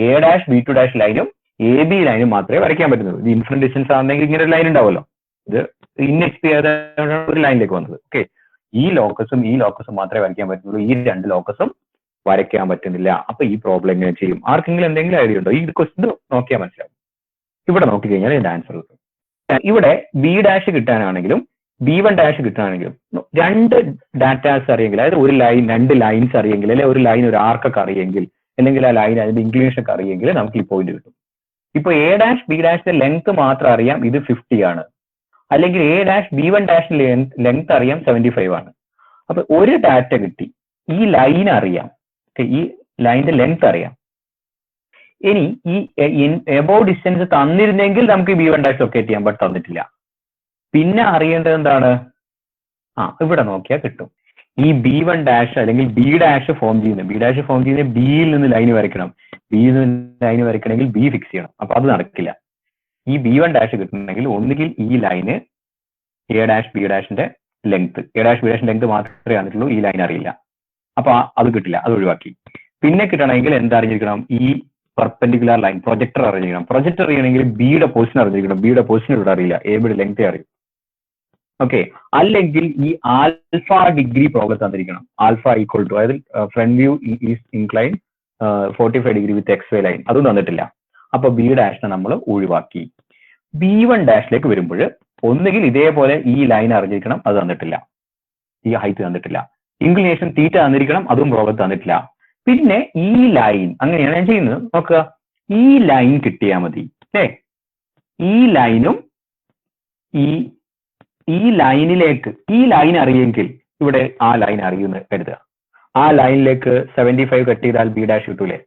A dash B two dash ലൈനും എ ബി ലൈനും മാത്രമേ വരയ്ക്കാൻ പറ്റുന്നുള്ളൂ. ഇത് ഇൻഫിനിറ്റ് ഡിസ്റ്റൻസ് ആണെങ്കിൽ ഇങ്ങനെ ഒരു ലൈൻ ഉണ്ടാവുമല്ലോ. ഇത് ഇൻഎക്സ്പി ഒരു ലൈനിലേക്ക് വന്നത്. ഓക്കെ, ഈ ലോക്കസും മാത്രമേ വരയ്ക്കാൻ പറ്റുന്നുള്ളൂ. ഈ 2 ലോക്കസും വരയ്ക്കാൻ പറ്റുന്നില്ല. അപ്പൊ ഈ പ്രോബ്ലം എങ്ങനെ ചെയ്യും? ആർക്കെങ്കിലും എന്തെങ്കിലും ഐഡിയ ഉണ്ടോ? ഈ ക്വസ്റ്റ്യൻ നോക്കിയാൽ മനസ്സിലാവും. ഇവിടെ നോക്കിക്കഴിഞ്ഞാൽ ഇതിന്റെ ആൻസർ കിട്ടും. ഇവിടെ ബി ഡാഷ് കിട്ടാനാണെങ്കിലും B1 ഡാഷ് കിട്ടാണെങ്കിലും 2 ഡാറ്റാസ് അറിയെങ്കിൽ, അതായത് ഒരു ലൈൻ 2 ലൈൻസ് അറിയെങ്കിൽ, അല്ലെങ്കിൽ ഒരു ലൈൻ ഒരു ആർക്കൊക്കെ അറിയെങ്കിൽ, അല്ലെങ്കിൽ ആ ലൈൻ അതിന്റെ ഇൻക്ലിനേഷൻ ഒക്കെ അറിയെങ്കിൽ നമുക്ക് ഈ പോയിന്റ് കിട്ടും. ഇപ്പൊ എ ഡാഷ് ബി ഡാഷിന്റെ ലെങ്ത് മാത്രം അറിയാം, ഇത് 50 ആണ്. അല്ലെങ്കിൽ എ ഡാഷ് B1 ഡാഷിന്റെ ലെങ്ത് അറിയാം, 75 ആണ്. അപ്പൊ ഒരു ഡാറ്റ കിട്ടി, ഈ ലൈൻ അറിയാം, ഈ ലൈനിന്റെ ലെങ്ത് അറിയാം. ഇനി ഈ എബോവ് ഡിസ്റ്റൻസ് തന്നിരുന്നെങ്കിൽ നമുക്ക് B1 ഡാഷ് ലൊക്കേറ്റ് ചെയ്യാം, ബട്ട് തന്നിട്ടില്ല. പിന്നെ അറിയേണ്ടത് എന്താണ്? ഇവിടെ നോക്കിയാൽ കിട്ടും. ഈ B1 ഡാഷ് അല്ലെങ്കിൽ ബി ഡാഷ് ഫോം ചെയ്യുന്ന ബിയിൽ നിന്ന് ലൈൻ വരയ്ക്കണം. ബിയിൽ നിന്ന് ലൈൻ വരയ്ക്കണമെങ്കിൽ ബി ഫിക്സ് ചെയ്യണം. അപ്പൊ അത് നടക്കില്ല. ഈ B1 ഡാഷ് കിട്ടണമെങ്കിൽ ഒന്നുകിൽ ഈ ലൈന് എ ഡാഷ് ബി ഡാഷിന്റെ ലെങ്ത് മാത്രമേ അറിഞ്ഞിട്ടുള്ളൂ, ഈ ലൈൻ അറിയില്ല. അപ്പൊ അത് കിട്ടില്ല, അത് ഒഴിവാക്കി. പിന്നെ കിട്ടണമെങ്കിൽ എന്താ അറിഞ്ഞിരിക്കണം? ഈ പെർപെൻഡിക്കുലർ ലൈൻ പ്രൊജക്ടർ അറിഞ്ഞിരിക്കണം. പ്രൊജക്ടർ അറിയണമെങ്കിൽ ബിയുടെ പൊസിഷൻ അറിഞ്ഞിരിക്കണം. ബിയുടെ പൊസിഷൻ ഇവിടെ അറിയില്ല, എ ബിയുടെ ലെങ്തേ അറിയും. ഓക്കെ, അല്ലെങ്കിൽ ഈ ആൽഫ ഡിഗ്രി പ്രോബ്ലം തന്നിരിക്കണം. ആൽഫ ഈക്വൽ ടു, അതായത് front view is incline 45 degree with XY line, അതും തന്നിട്ടില്ല. അപ്പൊ ബി ഡാഷിനെ നമ്മൾ ഒഴിവാക്കി. B1 ഡാഷിലേക്ക് വരുമ്പോൾ ഒന്നുകിൽ ഇതേപോലെ ഈ ലൈൻ അറിഞ്ഞിരിക്കണം, അത് തന്നിട്ടില്ല, ഈ ഹൈറ്റ് തന്നിട്ടില്ല. ഇൻക്ലിനേഷൻ തീറ്റ തന്നിരിക്കണം, അതും പ്രോബ്ലം തന്നിട്ടില്ല. പിന്നെ ഈ ലൈൻ, അങ്ങനെയാണ് ഞാൻ ചെയ്യുന്നത്. നോക്കുക, ഈ ലൈൻ കിട്ടിയാൽ മതി അല്ലേ? ഈ ലൈനും ഈ ലൈനിലേക്ക്, ഈ ലൈൻ അറിയെങ്കിൽ ഇവിടെ ആ ലൈൻ അറിയുമെന്ന് കരുതുക. ആ ലൈനിലേക്ക് 75 കട്ട് ചെയ്താൽ ബി ഡാഷ് കിട്ടൂലേ?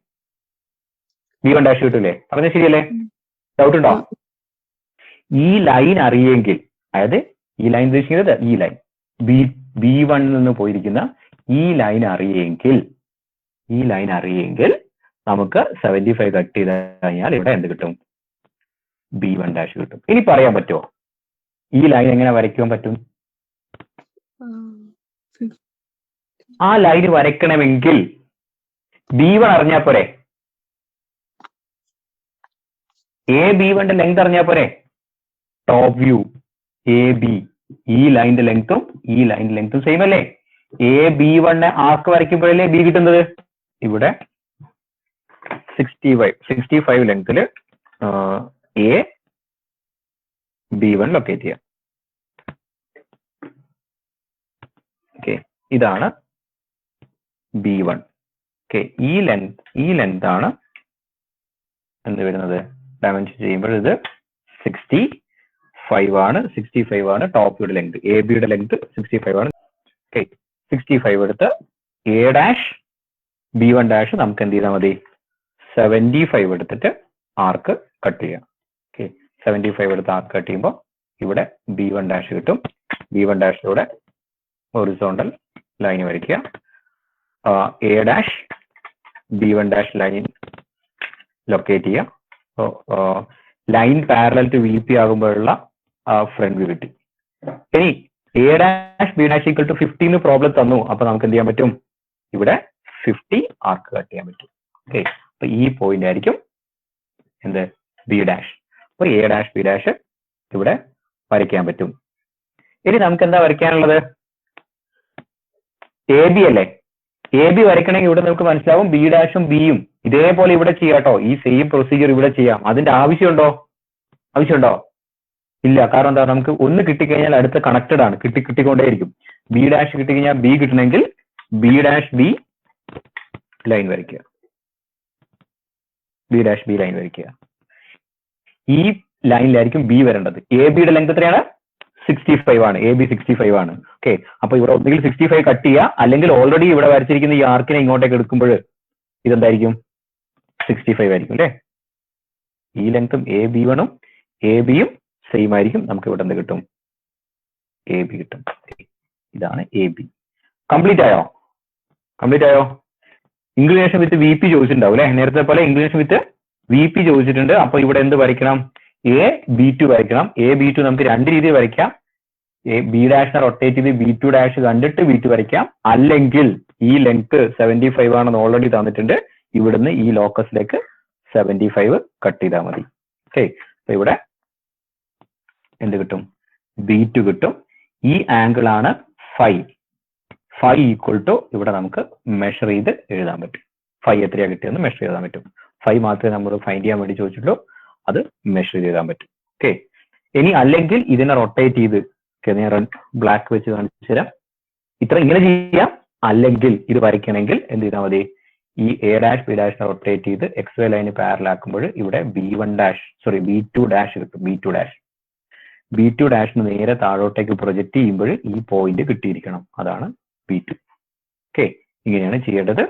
B1 ഡാഷ് കിട്ടൂലേ? പറഞ്ഞ ശരിയല്ലേ? ഡൗട്ട് ഉണ്ടോ? ഈ ലൈൻ അറിയെങ്കിൽ, അതായത് ഈ ലൈൻ ഉദ്ദേശിക്കുന്നത് ഈ ലൈൻ B1 നിന്ന് പോയിരിക്കുന്ന ഈ ലൈൻ അറിയെങ്കിൽ നമുക്ക് 75 കട്ട് ചെയ്ത് കഴിഞ്ഞാൽ ഇവിടെ എന്ത് കിട്ടും? B1 ഡാഷ് കിട്ടും. ഇനി പറയാൻ പറ്റുമോ ഈ ലൈൻ എങ്ങനെ വരയ്ക്കാൻ പറ്റും? ആ ലൈൻ വരയ്ക്കണമെങ്കിൽ B1 അറിഞ്ഞാൽ പോരെ? B1 ലെങ്ത് അറിഞ്ഞാൽ പോരെ? ടോപ്പ് വ്യൂ AB, ഈ ലൈനിന്റെ ലെങ്ത്തും സെയിം അല്ലേ? B1 ആർക്ക് വരയ്ക്കുമ്പോഴല്ലേ ബി കിട്ടുന്നത്? ഇവിടെ 65 ലെങ്തില് B1 ലൊക്കേറ്റ് ചെയ്യാം. ഓക്കെ, ഇതാണ് B1. ഓക്കെ, ഈ ലെങ്ത് ആണ് എന്ത് വരുന്നത്? ഡയമെൻഷൻ ചെയ്യുമ്പോൾ ഇത് 65 ആണ്. ടോപ്പ് വ്യൂയുടെ ലെങ്ത്, ബിയുടെ ലെങ്ത് 65 ആണ്. ഓക്കെ, 65 എടുത്ത് എ ഡാഷ് B1 ഡാഷ് നമുക്ക് എന്ത് ചെയ്താൽ മതി? 75 എടുത്തിട്ട് ആർക്ക് കട്ട് ചെയ്യാം. ഓക്കെ, 75 എടുത്ത് ആർക്ക് കട്ട് ചെയ്യുമ്പോൾ ഇവിടെ B1 ഡാഷ് കിട്ടും. B1 ഡാഷിലൂടെ ഹൊറിസോണ്ടൽ ലൈൻ വരയ്ക്കുക. A dash B1 dash line locate ചെയ്യുക. ലൈൻ പാരലൽ ടു VP ആകുമ്പോഴുള്ള ഫ്രണ്ട് വ്യൂ കിട്ടി. ഇനി A dash B dash equal to 15 problem തന്നു. അപ്പൊ നമുക്ക് എന്ത് ചെയ്യാൻ പറ്റും? ഇവിടെ 50 ആർക്ക് കട്ട് ചെയ്യാൻ പറ്റും. ഓക്കെ, അപ്പൊ ഈ പോയിന്റ് ആയിരിക്കും എന്ത്? B dash. അപ്പൊ എ ഡാഷ് ബി ഡാഷ് ഇവിടെ വരയ്ക്കാൻ പറ്റും. ഇനി നമുക്ക് എന്താ വരയ്ക്കാനുള്ളത്? AB അല്ലേ? AB വരയ്ക്കണമെങ്കിൽ ഇവിടെ നമുക്ക് മനസ്സിലാവും ബി ഡാഷും ബിയും ഇതേപോലെ ഇവിടെ ചെയ്യാം കേട്ടോ. ഈ സെയിം പ്രൊസീജിയർ ഇവിടെ ചെയ്യാം. അതിന്റെ ആവശ്യമുണ്ടോ? ഇല്ല. കാരണം എന്താ? നമുക്ക് ഒന്ന് കിട്ടിക്കഴിഞ്ഞാൽ അടുത്ത കണക്റ്റഡ് ആണ്, കിട്ടിക്കൊണ്ടേയിരിക്കും. ബി ഡാഷ് കിട്ടിക്കഴിഞ്ഞാൽ ബി കിട്ടണമെങ്കിൽ ബി ഡാഷ് ബി ലൈൻ വരയ്ക്കുക. ഈ ലൈനിലായിരിക്കും ബി വരേണ്ടത്. ബിയുടെ ലെങ്ത് എത്രയാണ്? 65 ആണ്. AB 65 ആണ്. ഓക്കെ, അപ്പൊ ഇവിടെ ഒന്നുകിൽ 65 കട്ട് ചെയ്യുക, അല്ലെങ്കിൽ ഓൾറെഡി ഇവിടെ വരച്ചിരിക്കുന്ന ഈ ആർക്കിനെ ഇങ്ങോട്ടേക്ക് എടുക്കുമ്പോൾ ഇതെന്തായിരിക്കും? 65 ആയിരിക്കും അല്ലേ? ഈ ലെങ്ത്തും B1ഉം Bയും സെയിം ആയിരിക്കും. നമുക്ക് ഇവിടെ എന്ത് കിട്ടും? AB കിട്ടും. ഇതാണ് AB. കംപ്ലീറ്റ് ആയോ? ഇൻക്ലിനേഷൻ വിത്ത് VP ചോദിച്ചിട്ടുണ്ടാവും അല്ലെ? നേരത്തെ പോലെ ഇൻക്ലിനേഷൻ വിത്ത് VP ചോദിച്ചിട്ടുണ്ട്. അപ്പൊ ഇവിടെ എന്ത് വരയ്ക്കണം? എ ബി ടു വരയ്ക്കണം. എ ബി ടു നമുക്ക് രണ്ട് രീതിയിൽ വരയ്ക്കാം. ബി ഡാഷിനെ റൊട്ടേറ്റ് ചെയ്ത് ബി ടു ഡാഷ് കണ്ടിട്ട് ബി ടു വരയ്ക്കാം. അല്ലെങ്കിൽ ഈ ലെങ്ത് 75 ആണെന്ന് ഓൾറെഡി തന്നിട്ടുണ്ട്. ഇവിടുന്ന് ഈ ലോക്കസിലേക്ക് 75 കട്ട് ചെയ്താൽ മതി. ഓക്കെ, അപ്പൊ ഇവിടെ എന്ത് കിട്ടും? ബി ടു കിട്ടും. ഈ ആംഗിൾ ആണ് ഫൈ. ഫൈ ഈക്വൽ ടു ഇവിടെ നമുക്ക് മെഷർ ചെയ്ത് എഴുതാൻ പറ്റും. ഫൈ എത്രയാ കിട്ടിയെന്ന് മെഷർ ചെയ്താൻ പറ്റും. ഫൈ മാത്രമേ നമ്മൾ ഫൈൻഡ് ചെയ്യാൻ വേണ്ടി ചോദിച്ചിട്ടുള്ളൂ, അത് മെഷർ ചെയ്താൻ പറ്റും. ഓക്കെ, ഇനി അല്ലെങ്കിൽ ഇതിനെ റൊട്ടേറ്റ് ചെയ്ത് ഞാൻ ബ്ലാക്ക് വെച്ച് കാണിച്ചു തരാം. ഇങ്ങനെ ചെയ്യാം. അല്ലെങ്കിൽ ഇത് വരയ്ക്കണമെങ്കിൽ എന്ത് ചെയ്താൽ മതി? ഈ എ ഡാഷ് ബി ഡാഷിനെ റൊട്ടേറ്റ് ചെയ്ത് എക്സ് വൈ ലൈന് പാരലാക്കുമ്പോൾ ഇവിടെ ബി ടു ഡാഷ് കിട്ടും. ബി ടു ഡാഷിന് നേരെ താഴോട്ടേക്ക് പ്രൊജക്ട് ചെയ്യുമ്പോൾ ഈ പോയിന്റ് കിട്ടിയിരിക്കണം. അതാണ് ബി ടു. ഓക്കെ, ഇങ്ങനെയാണ് ചെയ്യേണ്ടത്.